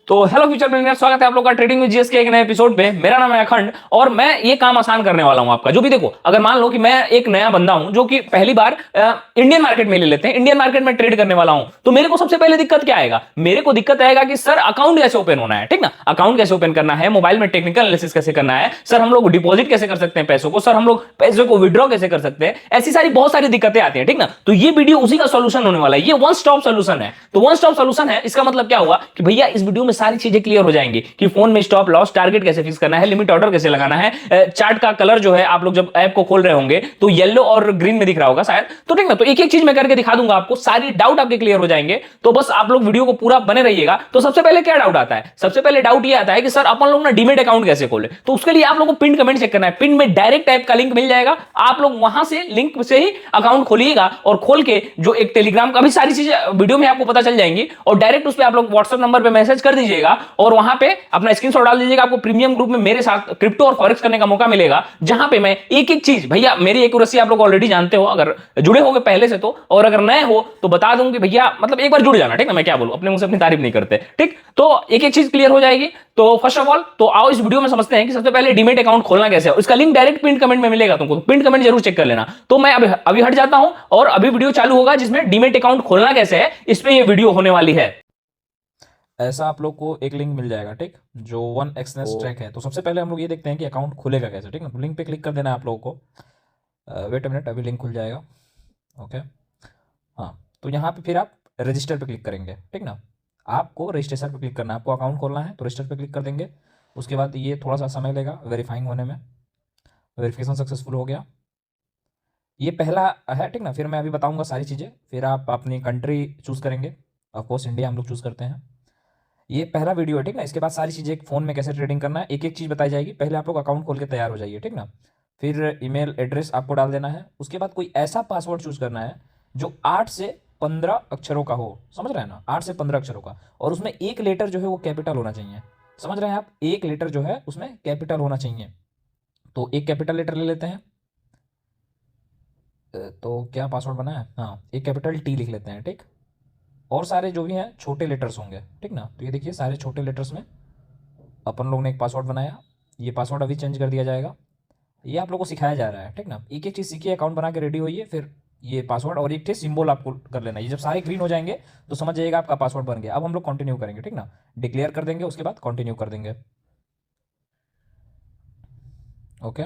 तो hello future billionaire, स्वागत है आप लोग का ट्रेडिंग में जीएस के एक नए एपिसोड पे। मेरा नाम है अखंड और मैं ये काम आसान करने वाला हूं आपका। जो भी देखो, अगर मान लो कि मैं एक नया बंदा हूं जो कि पहली बार इंडियन मार्केट में ले लेते हैं, इंडियन मार्केट में ट्रेड करने वाला हूं, तो मेरे को सबसे पहले दिक्कत क्या आएगा? मेरे को दिक्कत आएगा कि सर अकाउंट कैसे ओपन होना है, ठीक ना? अकाउंट कैसे ओपन करना है, मोबाइल में टेक्निकल एनालिसिस कैसे करना है, सर हम लोग डिपॉजिट कैसे कर सकते हैं पैसों को, सर हम लोग पैसों को विड्रॉ कैसे कर सकते हैं, ऐसी सारी बहुत सारी दिक्कतें आती हैं, ठीक ना? तो ये वीडियो उसी का सोल्यूशन होने वाला है। ये वन स्टॉप सोल्यूशन है। तो वन स्टॉप सोल्यूशन है, इसका मतलब क्या हुआ कि भैया इस वीडियो में सारी चीजें क्लियर हो जाएंगी कि फोन में स्टॉप लॉस टारगेट कैसे फिक्स करना है, लिमिट ऑर्डर कैसे लगाना है, चार्ट का कलर जो है आप लोग जब ऐप को खोल रहे होंगे तो येलो और ग्रीन में दिख रहा होगा शायद, तो ठीक ना? तो एक एक चीज मैं करके दिखा दूंगा आपको, सारी डाउट आपके क्लियर हो जाएंगे। तो बस आप लोग वीडियो को पूरा बने रहिएगा। तो सबसे पहले क्या डाउट आता है? सबसे पहले डाउट ये आता है कि सर अपन लोग ना डीमेट अकाउंट कैसे खोले? तो उसके लिए आप लोग को पिन कमेंट चेक करना है। पिन में डायरेक्ट ऐप का लिंक मिल जाएगा, आप लोग वहां से लिंक से ही अकाउंट खोलिएगा और खोल के जो एक टेलीग्राम का भी सारी चीजें वीडियो में आपको पता चल जाएंगी और डायरेक्ट उस पर आप लोग व्हाट्सएप नंबर पे मैसेज कर दीजिएगा और वहां पे अपना स्क्रीनशॉट डाल दीजिएगा। आपको प्रीमियम ग्रुप में मेरे साथ क्रिप्टो और फॉरेक्स करने का मौका मिलेगा, जहां पे मैं एक एक चीज, भैया मेरी एक्यूरेसी आप लोग ऑलरेडी जानते हो अगर जुड़े होगे पहले से तो, और अगर नए हो तो बता दूं कि भैया मतलब एक बार जुड़ जाना, ठीक ना? मैं क्या बोलूं, अपने मुंह से अपनी तारीफ नहीं करते, ठीक? तो एक एक चीज क्लियर हो जाएगी। तो फर्स्ट ऑफ ऑल तो आओ इस वीडियो में समझते हैं कि सबसे पहले डीमेट अकाउंट खोलना कैसे है। इसका लिंक डायरेक्ट पिन कमेंट में मिलेगा तुमको, पिन कमेंट जरूर चेक कर लेना। तो मैं अभी हट जाता हूं और अभी वीडियो चालू होगा जिसमें डीमेट अकाउंट खोलना कैसे है, इस पे ये वीडियो होने वाली है। ऐसा आप लोग को एक लिंक मिल जाएगा, ठीक, जो वन एक्सनेस ट्रैक है। तो सबसे पहले हम लोग ये देखते हैं कि अकाउंट खुलेगा कैसे, ठीक है? लिंक पे क्लिक कर देना है आप लोगों को। वेट अ मिनट, अभी लिंक खुल जाएगा। ओके, हाँ। तो यहाँ पे फिर आप रजिस्टर पे क्लिक करेंगे, ठीक ना? आपको रजिस्ट्रेशन पे क्लिक करना है, आपको अकाउंट खोलना है तो रजिस्टर पे क्लिक कर देंगे। उसके बाद ये थोड़ा सा समय लेगा वेरीफाइंग होने में। वेरिफिकेशन सक्सेसफुल हो गया, ये पहला है, ठीक ना? फिर मैं अभी बताऊंगा सारी चीज़ें, फिर आप अपनी कंट्री चूज़ करेंगे। ऑफकोर्स इंडिया हम लोग चूज़ करते हैं। ये पहला वीडियो है, ठीक ना? इसके बाद सारी चीज़ें फ़ोन में कैसे ट्रेडिंग करना है एक एक चीज़ बताई जाएगी। पहले आप लोग अकाउंट खोल के तैयार हो जाइए, ठीक ना? फिर ईमेल एड्रेस आपको डाल देना है। उसके बाद कोई ऐसा पासवर्ड चूज़ करना है जो 8 से 15 अक्षरों का हो, समझ रहे हैं ना? 8 से 15 अक्षरों का, और उसमें एक लेटर जो है वो कैपिटल होना चाहिए। समझ रहे हैं आप? एक लेटर जो है उसमें कैपिटल होना चाहिए। तो एक कैपिटल लेटर ले लेते हैं। तो क्या पासवर्ड बना है? हाँ, एक कैपिटल टी लिख लेते हैं, ठीक? और सारे जो भी हैं छोटे लेटर्स होंगे, ठीक ना? तो ये देखिए सारे छोटे लेटर्स में अपन लोग ने एक पासवर्ड बनाया। ये पासवर्ड अभी चेंज कर दिया जाएगा। ये आप लोग को सिखाया जा रहा है, ठीक ना? एक एक चीज़ सीखिए, अकाउंट बना के रेडी होइए। फिर ये पासवर्ड और एक थे सिंबल आपको कर लेना है। ये जब सारे ग्रीन हो जाएंगे तो समझ जाइएगा आपका पासवर्ड बन गया। अब हम लोग कंटिन्यू करेंगे, ठीक ना? डिक्लेयर कर देंगे, उसके बाद कंटिन्यू कर देंगे। ओके,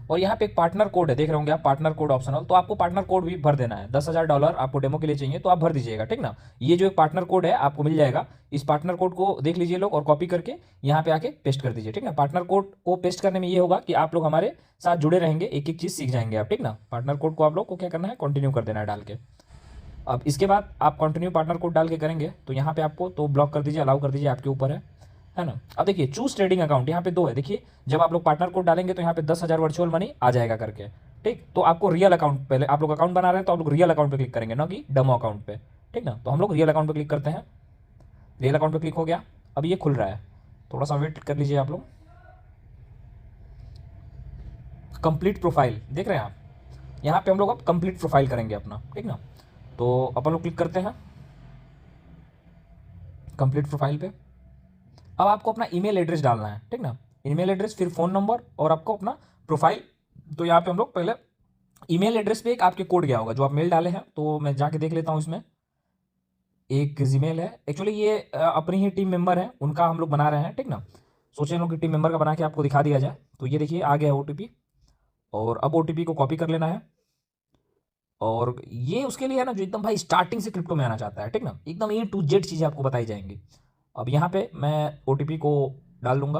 और यहाँ पे एक पार्टनर कोड है, देख रहे होंगे आप, पार्टनर कोड ऑप्शनल। तो आपको पार्टनर कोड भी भर देना है। $10,000 आपको डेमो के लिए चाहिए तो आप भर दीजिएगा, ठीक ना? ये जो एक पार्टनर कोड है आपको मिल जाएगा, इस पार्टनर कोड को देख लीजिए लोग और कॉपी करके यहाँ पे आके पेस्ट कर दीजिए, ठीक ना? पार्टनर कोड को पेस्ट करने में ये होगा कि आप लोग हमारे साथ जुड़े रहेंगे, एक एक चीज़ सीख जाएंगे आप, ठीक ना? पार्टनर कोड को आप लोग को क्या करना है, कंटिन्यू कर देना है डाल के। अब इसके बाद आप कंटिन्यू पार्टनर कोड डाल के करेंगे तो यहाँ पे आपको तो ब्लॉक कर दीजिए, अलाउ कर दीजिए, आपके ऊपर है ना? अब देखिए चूज ट्रेडिंग अकाउंट यहाँ पे दो है। देखिए जब आप लोग पार्टनर कोड डालेंगे तो यहाँ पे 10,000 वर्चुअल मनी आ जाएगा करके, ठीक? तो आपको रियल अकाउंट, पहले आप लोग अकाउंट बना रहे हैं तो आप लोग रियल अकाउंट पे क्लिक करेंगे, ना कि डेमो अकाउंट पे, ठीक ना? तो हम लोग रियल अकाउंट पे क्लिक करते हैं। रियल अकाउंट पे क्लिक हो गया, अब ये खुल रहा है, थोड़ा सा वेट कर लीजिए आप लोग। कंप्लीट प्रोफाइल देख रहे हैं आप? यहाँ पे हम लोग अब कंप्लीट प्रोफाइल करेंगे अपना, ठीक ना? तो अपन लोग क्लिक करते हैं कंप्लीट प्रोफाइल पे। अब आपको अपना ईमेल एड्रेस डालना है, ठीक ना? ईमेल एड्रेस, फिर फ़ोन नंबर और आपको अपना प्रोफाइल। तो यहाँ पे हम लोग पहले ईमेल एड्रेस पे एक आपके कोड गया होगा जो आप मेल डाले हैं, तो मैं जाके देख लेता हूँ। इसमें एक जीमेल है, एक्चुअली ये अपनी ही टीम मेंबर है, उनका हम लोग बना रहे हैं, ठीक ना? सोचे लोग कि टीम मेंबर का बना के आपको दिखा दिया जाए। तो ये देखिए आ गया है ओटीपी, और अब ओटीपी को कॉपी कर लेना है। और ये उसके लिए है ना जो एकदम भाई स्टार्टिंग से क्रिप्टो में आना चाहता है, ठीक ना? एकदम A to Z चीज़ें आपको बताई जाएंगी। अब यहाँ पे मैं ओटीपी को डाल दूंगा।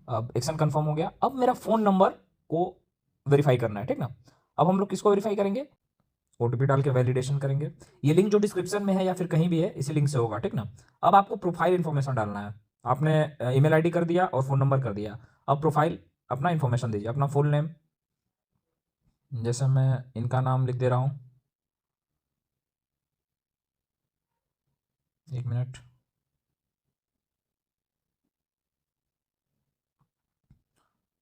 अब एक्शन कंफर्म हो गया। अब मेरा फ़ोन नंबर को वेरीफाई करना है, ठीक ना? अब हम लोग किसको वेरीफाई करेंगे? ओटीपी डाल के वैलिडेशन करेंगे। ये लिंक जो डिस्क्रिप्शन में है या फिर कहीं भी है, इसी लिंक से होगा, ठीक ना? अब आपको प्रोफाइल इन्फॉर्मेशन डालना है। आपने ईमेल आईडी कर दिया और फ़ोन नंबर कर दिया। अब प्रोफाइल अपना इन्फॉर्मेशन दीजिए, अपना फुल नेम, जैसे मैं इनका नाम लिख दे रहा हूँ, एक मिनट।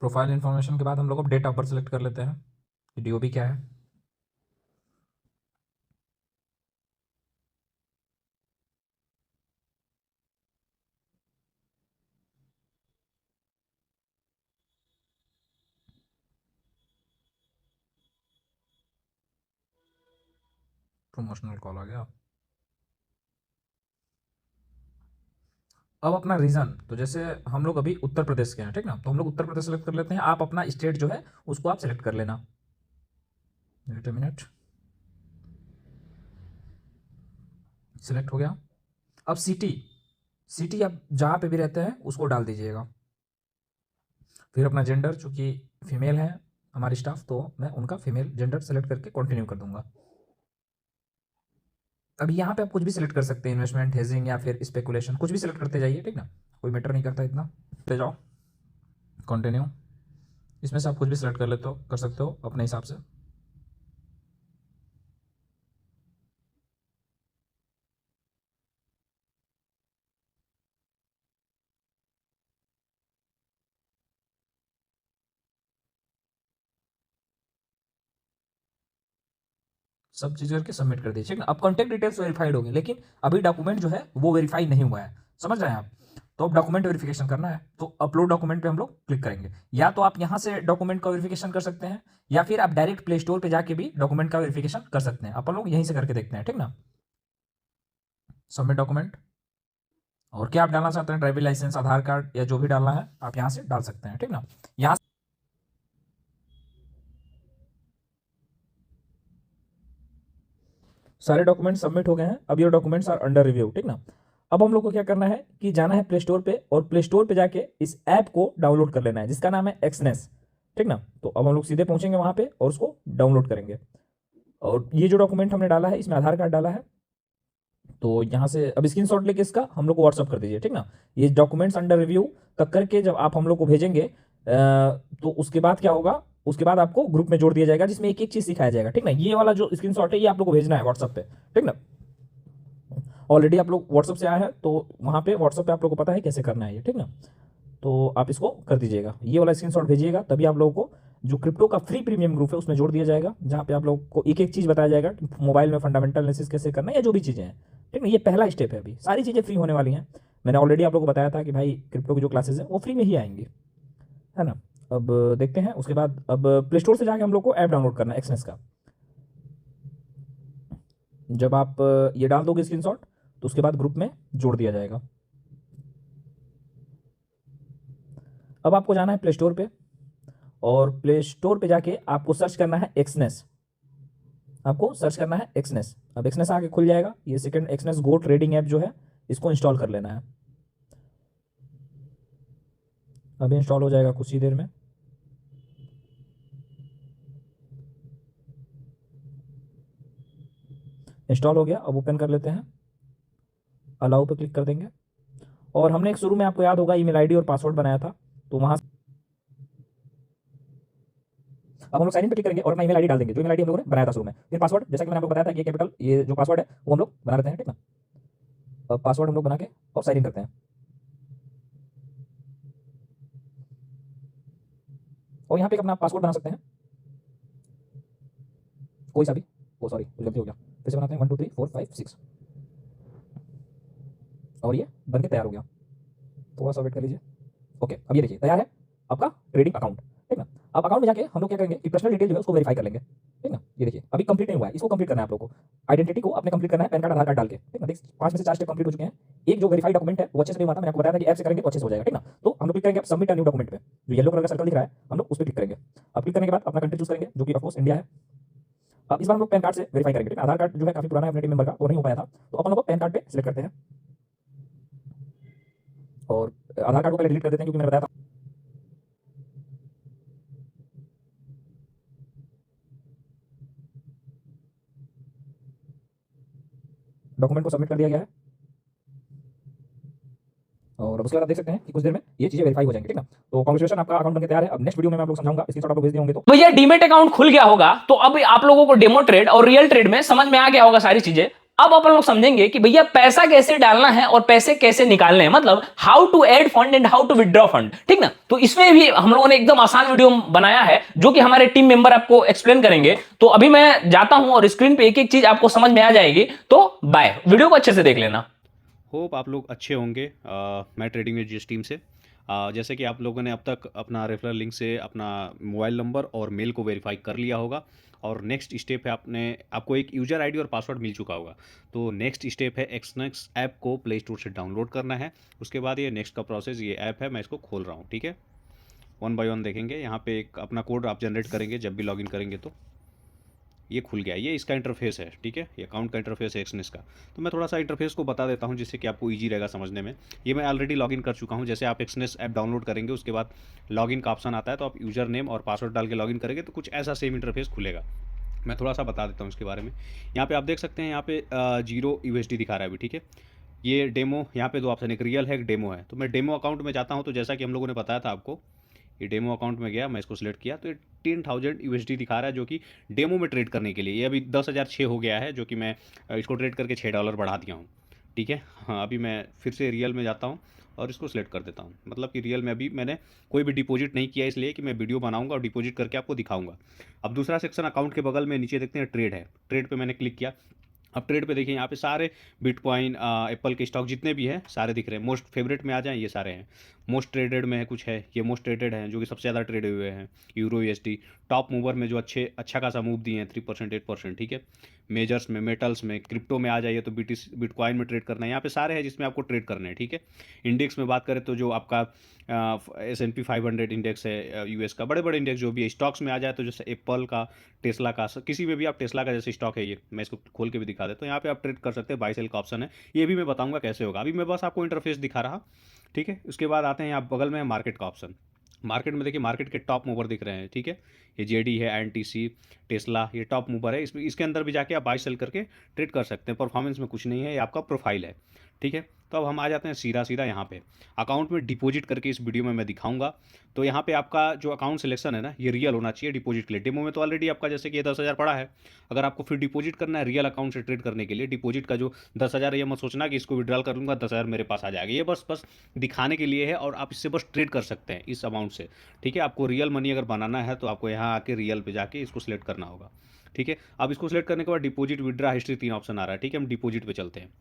प्रोफाइल इन्फॉर्मेशन के बाद हम लोग अब डेट ऑफ बर्थ सेलेक्ट कर लेते हैं, डीओबी क्या है। प्रमोशनल कॉल आ गया। अब अपना रीजन, तो जैसे हम लोग अभी उत्तर प्रदेश के हैं, ठीक ना, तो हम लोग उत्तर प्रदेश सेलेक्ट कर लेते हैं। आप अपना स्टेट जो है उसको आप सेलेक्ट कर लेना। वेट अ मिनट, सिलेक्ट हो गया। अब सिटी, सिटी आप जहाँ पे भी रहते हैं उसको डाल दीजिएगा। फिर अपना जेंडर, चूंकि फीमेल है हमारी स्टाफ, तो मैं उनका फीमेल जेंडर सेलेक्ट करके कंटिन्यू कर दूंगा। अब यहाँ पे आप कुछ भी सिलेक्ट कर सकते हैं, इन्वेस्टमेंट, हेजिंग या फिर स्पेकुलेशन, कुछ भी सिलेक्ट करते जाइए, ठीक ना, कोई मैटर नहीं करता इतना। ले जाओ कंटिन्यू, इसमें से आप कुछ भी सिलेक्ट कर लेते हो, कर सकते हो अपने हिसाब से। सब चीज़ करके सबमिट कर दीजिए ना। अब कॉन्टैक्ट डिटेल्स वेरीफाइड होंगे, लेकिन अभी डॉक्यूमेंट जो है वो वेरीफाई नहीं हुआ है, समझ रहे हैं आप। तो अब डॉक्यूमेंट वेरिफिकेशन करना है, तो अपलोड डॉक्यूमेंट पे हम लोग क्लिक करेंगे। या तो आप यहाँ से डॉक्यूमेंट का वेरिफिकेशन कर सकते हैं, या फिर आप डायरेक्ट प्ले स्टोर पे जाके भी डॉक्यूमेंट का वेरिफिकेशन कर सकते हैं। अपन लोग यहीं से करके देखते हैं, ठीक ना। सबमिट डॉक्यूमेंट, और क्या आप डालना चाहते हैं, ड्राइविंग लाइसेंस, आधार कार्ड या जो भी डालना है आप यहाँ से डाल सकते हैं, ठीक ना। यहाँ सारे डॉक्यूमेंट सबमिट हो गए हैं। अब ये डॉक्यूमेंट्स आर अंडर रिव्यू, ठीक ना। अब हम लोग को क्या करना है कि जाना है प्ले स्टोर पे, और प्ले स्टोर पे जाके इस ऐप को डाउनलोड कर लेना है जिसका नाम है एक्सनेस, ठीक ना। तो अब हम लोग सीधे पहुंचेंगे वहां पे और उसको डाउनलोड करेंगे। और ये जो डॉक्यूमेंट हमने डाला है, इसमें आधार कार्ड डाला है, तो यहाँ से अब स्क्रीनशॉट लेके इसका हम लोग को व्हाट्सअप कर दीजिए, ठीक ना। ये डॉक्यूमेंट्स अंडर रिव्यू तक करके जब आप हम लोग को भेजेंगे तो उसके बाद क्या होगा, उसके बाद आपको ग्रुप में जोड़ दिया जाएगा जिसमें एक एक चीज सिखाया जाएगा, ठीक ना। ये वाला जो स्क्रीनशॉट है ये आप लोग को भेजना है व्हाट्सअप पे, ठीक ना। ऑलरेडी आप लोग व्हाट्सअप से आए हैं तो वहाँ पे व्हाट्सअप पे आप लोग को पता है कैसे करना है ये, ठीक ना। तो आप इसको कर दीजिएगा, ये वाला स्क्रीनशॉट भेजिएगा, तभी आप लोगों को जो क्रिप्टो का फ्री प्रीमियम ग्रुप है उसमें जोड़ दिया जाएगा, जहाँ पे आप लोग को एक एक चीज़ बताया जाएगा कि मोबाइल में फंडामेंटल एनालिसिस कैसे करना है या जो भी चीज़ें हैं, ठीक है। ये पहला स्टेप है, अभी सारी चीज़ें फ्री होने वाली हैं। मैंने ऑलरेडी आप लोग को बताया था कि भाई क्रिप्टो की जो क्लासेज है वो फ्री में ही आएंगी, है ना। अब देखते हैं उसके बाद, अब प्ले स्टोर से जाके हम लोग को ऐप डाउनलोड करना है एक्सनेस का। जब आप ये डाल दोगे स्क्रीनशॉट तो उसके बाद ग्रुप में जोड़ दिया जाएगा। अब आपको जाना है प्ले स्टोर पे, और प्ले स्टोर पे जाके आपको सर्च करना है एक्सनेस, आपको सर्च करना है एक्सनेस। अब एक्सनेस आके खुल जाएगा, ये सेकंड एक्सनेस गो ट्रेडिंग ऐप जो है इसको इंस्टॉल कर लेना है। अभी इंस्टॉल हो जाएगा कुछ ही देर में। इंस्टॉल हो गया, अब ओपन कर लेते हैं, अलाउ पे क्लिक कर देंगे। और हमने एक शुरू में, आपको याद होगा, ईमेल आईडी और पासवर्ड बनाया था, तो वहां अब हम लोग साइन इन पे क्लिक करेंगे और अपना ईमेल आईडी डाल देंगे जो ईमेल आईडी हम लोगों ने बनाया था शुरू में। फिर पासवर्ड, जैसा कि मैंने आपको बताया था कि ये कैपिटल, ये जो पासवर्ड है वो हम लोग बना लेते हैं, ठीक ना। अब पासवर्ड हम लोग बना के और साइन इन करते हैं, और यहाँ पे अपना पासवर्ड बना सकते हैं कोई सा भी। ओ सॉरी, गलती हो गया, फिर से बनाते हैं 1 2 3 4 5 6, और ये बन के तैयार हो गया। थोड़ा सा वेट कर लीजिए। ओके, अब ये देखिए तैयार है आपका ट्रेडिंग अकाउंट, ठीक ना। अब अकाउंट में जाके हम लोग क्या करेंगे कि पर्सनल डिटेल जो है उसको वेरीफाई कर लेंगे, ठीक ना। ये देखिए अभी कंप्लीट नहीं हुआ है, इसको कंप्लीट करना है आप लोगों को। आइडेंटिटी को अपने कंप्लीट करना है, पैन कार्ड, आधार कार्ड डाल के, ठीक ना। 5 में से 4 स्टेप कंप्लीट हो चुके हैं। एक जो वेरीफाइड डॉक्यूमेंट है वो अच्छे से नहीं हुआ था, मैंने आपको बताया था कि ऐप से करेंगे तो अच्छे से हो जाएगा, ठीक ना। तो हम लोग क्लिक करेंगे सबमिट अ न्यू डॉक्यूमेंट पे, जो येलो कलर का सर्कल दिख रहा है हम लोग उस पर क्लिक करेंगे। अब क्लिक करने के बाद अपना कंट्री चूज करेंगे जो कि ऑफकोर्स इंडिया है। अब इस बार हम लोग पैन कार्ड से वेरीफाई करेंगे, ठीक है। आधार कार्ड जो है काफी पुराना है अपने टीम मेंबर का, वो नहीं हो पाया था, तो अपन लोग पैन कार्ड पे सिलेक्ट करते हैं, और आधार कार्ड को पहले डिलीट कर देते हैं क्योंकि मैंने बताया था। डॉक्यूमेंट को सबमिट कर दिया गया है, और अब उसके बाद आप देख सकते हैं कि कुछ देर में ये चीजें वेरीफाई हो जाएंगी, ठीक ना। तो कांग्रेचुलेशन, आपका अकाउंट बनकर तैयार है। अब नेक्स्ट वीडियो में मैं आप लोग समझाऊंगा, स्क्रीनशॉट आप लोग भेज दिए होंगे तो भैया डीमेट अकाउंट खुल गया होगा, तो अब आप लोगों को डेमो ट्रेड और रियल ट्रेड में समझ में आ गया होगा सारी चीजें। अब अपन लोग समझेंगे कि भैया पैसा कैसे डालना है और पैसे कैसे निकालने हैं, मतलब how to add fund and how to withdraw fund, ठीक ना। तो इसमें भी हम लोगों ने एकदम आसान वीडियो बनाया है जो कि हमारे टीम मेंबर आपको एक्सप्लेन करेंगे। तो अभी मैं जाता हूं और स्क्रीन पे एक एक चीज आपको समझ में आ जाएगी, तो बाय, वीडियो को अच्छे से देख लेना। होप आप लोग अच्छे होंगे। मैं ट्रेडिंग विद जीएस टीम से जैसे कि आप लोगों ने अब तक अपना रेफरल लिंक से अपना मोबाइल नंबर और मेल को वेरीफाई कर लिया होगा, और नेक्स्ट स्टेप है आपको एक यूज़र आईडी और पासवर्ड मिल चुका होगा। तो नेक्स्ट स्टेप है एक्सनेक्स ऐप को प्ले स्टोर से डाउनलोड करना है। उसके बाद ये नेक्स्ट का प्रोसेस, ये ऐप है, मैं इसको खोल रहा हूँ, ठीक है। वन बाय वन देखेंगे। यहाँ पे एक अपना कोड आप जनरेट करेंगे जब भी लॉगिन करेंगे, तो ये खुल गया। ये इसका इंटरफेस है, ठीक है, ये अकाउंट का इंटरफेस है एक्सनेस का। तो मैं थोड़ा सा इंटरफेस को बता देता हूँ जिससे कि आपको ईजी रहेगा समझने में। ये मैं ऑलरेडी लॉगिन कर चुका हूँ। जैसे आप एक्सनेस ऐप डाउनलोड करेंगे, उसके बाद लॉगिन का ऑप्शन आता है, तो आप यूज़र नेम और पासवर्ड डाल के लॉगिन करेंगे तो कुछ ऐसा सेम इंटरफेस खुलेगा। मैं थोड़ा सा बता देता हूँ इसके बारे में। यहाँ पे आप देख सकते हैं, यहाँ पे 0 USD दिखा रहा है अभी, ठीक है। ये डेमो, यहाँ पे दो ऑप्शन, एक रियल है, एक डेमो है। तो मैं डेमो अकाउंट में जाता हूँ। तो जैसा कि हम लोगों ने बताया था आपको, ये डेमो अकाउंट में गया, मैं इसको सिलेक्ट किया, तो ये 10,000 USD दिखा रहा है, जो कि डेमो में ट्रेड करने के लिए। ये अभी 10,006 हो गया है, जो कि मैं इसको ट्रेड करके $6 बढ़ा दिया हूँ, ठीक है। हाँ, अभी मैं फिर से रियल में जाता हूँ और इसको सिलेक्ट कर देता हूँ। मतलब कि रियल में अभी मैंने कोई भी डिपॉजिट नहीं किया, इसलिए कि मैं वीडियो बनाऊंगा और डिपॉजिट करके आपको दिखाऊंगा। अब दूसरा सेक्शन अकाउंट के बगल में नीचे देखते हैं ट्रेड है। ट्रेड पे मैंने क्लिक किया। अब ट्रेड पे देखिए, यहाँ पे सारे बिटकॉइन, एप्पल के स्टॉक जितने भी हैं सारे दिख रहे हैं। मोस्ट फेवरेट में आ जाएं, ये सारे हैं। मोस्ट ट्रेडेड में है, कुछ है, ये मोस्ट ट्रेडेड हैं, जो कि सबसे ज़्यादा ट्रेड हुए हैं। यूरो USD टॉप मूवर में जो अच्छा खासा मूव दिए हैं, 3% 8%, ठीक है। मेजर्स में, मेटल्स में, क्रिप्टो में आ जाइए तो बिटकॉइन में ट्रेड करना है। यहाँ पे सारे हैं जिसमें आपको ट्रेड करने हैं, ठीक है। इंडेक्स में बात करें तो जो आपका S&P 500 इंडेक्स है US का, बड़े बड़े इंडेक्स जो भी है। स्टॉक्स में आ जाए तो जैसे एप्पल का, टेस्ला का, किसी में भी आप, टेस्ला का जैसे स्टॉक है, ये मैं इसको खोल के भी दिखा देता हूँ। यहाँ पे आप ट्रेड कर सकते हैं, बाई सेल का ऑप्शन है। ये भी मैं बताऊंगा कैसे होगा, अभी मैं बस आपको इंटरफेस दिखा रहा, ठीक है। उसके बाद आते हैं यहाँ बगल में मार्केट का ऑप्शन। मार्केट में देखिए, मार्केट के टॉप मूवर दिख रहे हैं, ठीक है। ये JD है, NTC, टेस्ला, ये टॉप मूवर है। इसके अंदर भी जाके आप बाई सेल करके ट्रेड कर सकते हैं। परफॉर्मेंस में कुछ नहीं है, ये आपका प्रोफाइल है, ठीक है। तो अब हम आ जाते हैं सीधा सीधा यहाँ पे अकाउंट में डिपॉजिट करके, इस वीडियो में मैं दिखाऊंगा। तो यहाँ पे आपका जो अकाउंट सिलेक्शन है ना, ये रियल होना चाहिए डिपॉजिट के लिए। डेमो में तो ऑलरेडी आपका जैसे कि ये 10,000 पड़ा है। अगर आपको फिर डिपॉजिट करना है रियल अकाउंट से ट्रेड करने के लिए, डिपॉजिट का जो 10,000 है, ये मत सोचना कि इसको विड्रॉल कर लूँगा 10,000 मेरे पास आ जाएगा। ये बस दिखाने के लिए है, और आप इससे बस ट्रेड कर सकते हैं इस अमाउंट से, ठीक है। आपको रियल मनी अगर बनाना है तो आपको यहाँ आके रियल पे जाके इसको सिलेक्ट करना होगा, ठीक है। अब इसको सिलेक्ट करने के बाद डिपॉजिट, विड्रा, हिस्ट्री, 3 ऑप्शन आ रहा है, ठीक है। हम डिपॉजिट पे चलते हैं।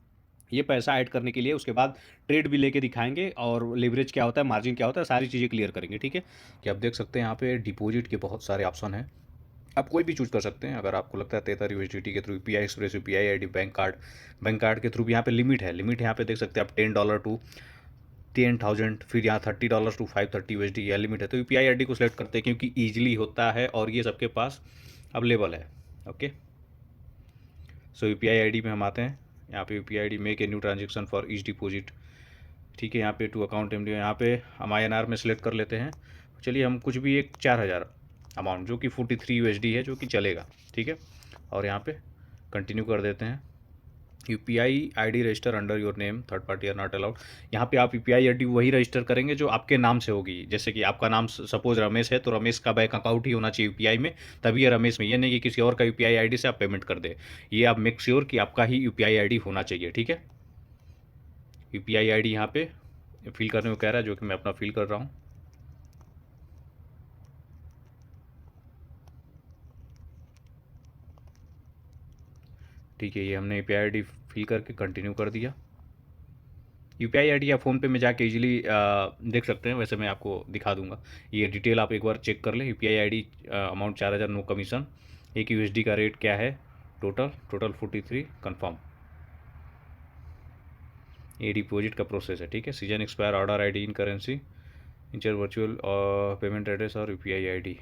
ये पैसा ऐड करने के लिए, उसके बाद ट्रेड भी लेके दिखाएंगे, और लेवरेज क्या होता है, मार्जिन क्या होता है, सारी चीज़ें क्लियर करेंगे, ठीक है। कि आप देख सकते हैं यहाँ पे डिपॉजिट के बहुत सारे ऑप्शन हैं। आप कोई भी चूज कर सकते हैं। अगर आपको लगता है Tether USDT के through, UPI express, UPI ID, bank card के थ्रू भी यहाँ पे लिमिट है। यहाँ पे देख सकते हैं आप $10 टू 10,000, फिर यहाँ $30 टू 530 USD, यह लिमिट है। तो UPI ID को सिलेक्ट करते हैं क्योंकि ईजिली होता है और ये सबके पास अवेलेबल है, ओके। सो UPI ID में हम आते हैं। यहाँ पे UPI ID, make a new transaction for each deposit, ठीक है। यहाँ पे टू अकाउंट MD, यहाँ पे हम INR में सिलेक्ट कर लेते हैं। चलिए हम कुछ भी एक 4,000 अमाउंट, जो कि 43 USD है, जो कि चलेगा, ठीक है। और यहाँ पे कंटिन्यू कर देते हैं। UPI ID register under your name, third party are not allowed. यहाँ पे आप UPI ID वही रजिस्टर करेंगे जो आपके नाम से होगी। जैसे कि आपका नाम सपोज रमेश है, तो रमेश का बैंक अकाउंट ही होना चाहिए UPI में, तभी ये रमेश में। ये नहीं कि किसी और का UPI ID से आप पेमेंट कर दे। ये आप मेक श्योर कि आपका ही UPI ID होना चाहिए, ठीक है। UPI ID यहाँ पे फिल करने को कह रहा है, जो कि मैं अपना फिल कर रहा हूँ। ठीक है, ये हमने UPI ID फिल करके कंटिन्यू कर दिया। UPI ID या फ़ोनपे में जाके इजीली देख सकते हैं, वैसे मैं आपको दिखा दूंगा। ये डिटेल आप एक बार चेक कर लें। UPI ID amount 4,000, no commission. 1 USD का रेट क्या है, टोटल 43 कंफर्म। ये डिपॉजिट का प्रोसेस है, ठीक है। Session expire, order ID in currency, इंचर वर्चुअल पेमेंट एड्रेस और UPI ID,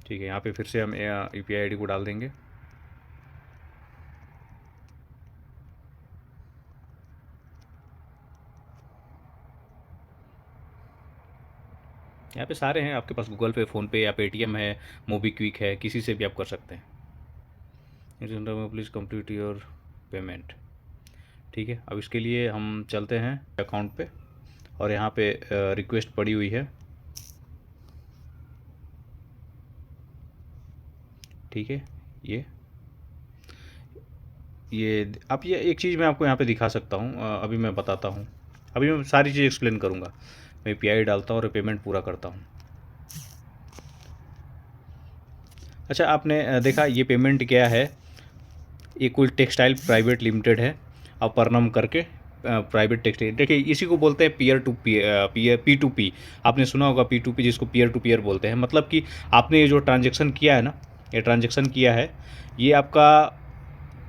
ठीक है। यहाँ पे फिर से हम UPI ID को डाल देंगे। यहाँ पे सारे हैं आपके पास, गूगल पे, फ़ोनपे या पेटीएम है, मोबीक्विक है, किसी से भी आप कर सकते हैं। प्लीज़ कंप्लीट योर पेमेंट, ठीक है। अब इसके लिए हम चलते हैं अकाउंट पे, और यहाँ पे रिक्वेस्ट पड़ी हुई है, ठीक है। ये अब ये एक चीज़ मैं आपको यहाँ पे दिखा सकता हूँ, अभी मैं बताता हूँ। अभी मैं सारी चीज़ एक्सप्लेन करूँगा। मैं UPI डालता हूँ और पेमेंट पूरा करता हूँ। अच्छा, आपने देखा ये पेमेंट क्या है, ये कोई टेक्सटाइल प्राइवेट लिमिटेड है, अपर्नम करके, प्राइवेट टेक्स्ट। देखिए इसी को बोलते हैं पीयर टू P2P। आपने सुना होगा P2P, जिसको पीयर टू पीयर बोलते हैं। मतलब कि आपने ये जो ट्रांजेक्शन किया है ना, ये ट्रांजेक्शन किया है, ये आपका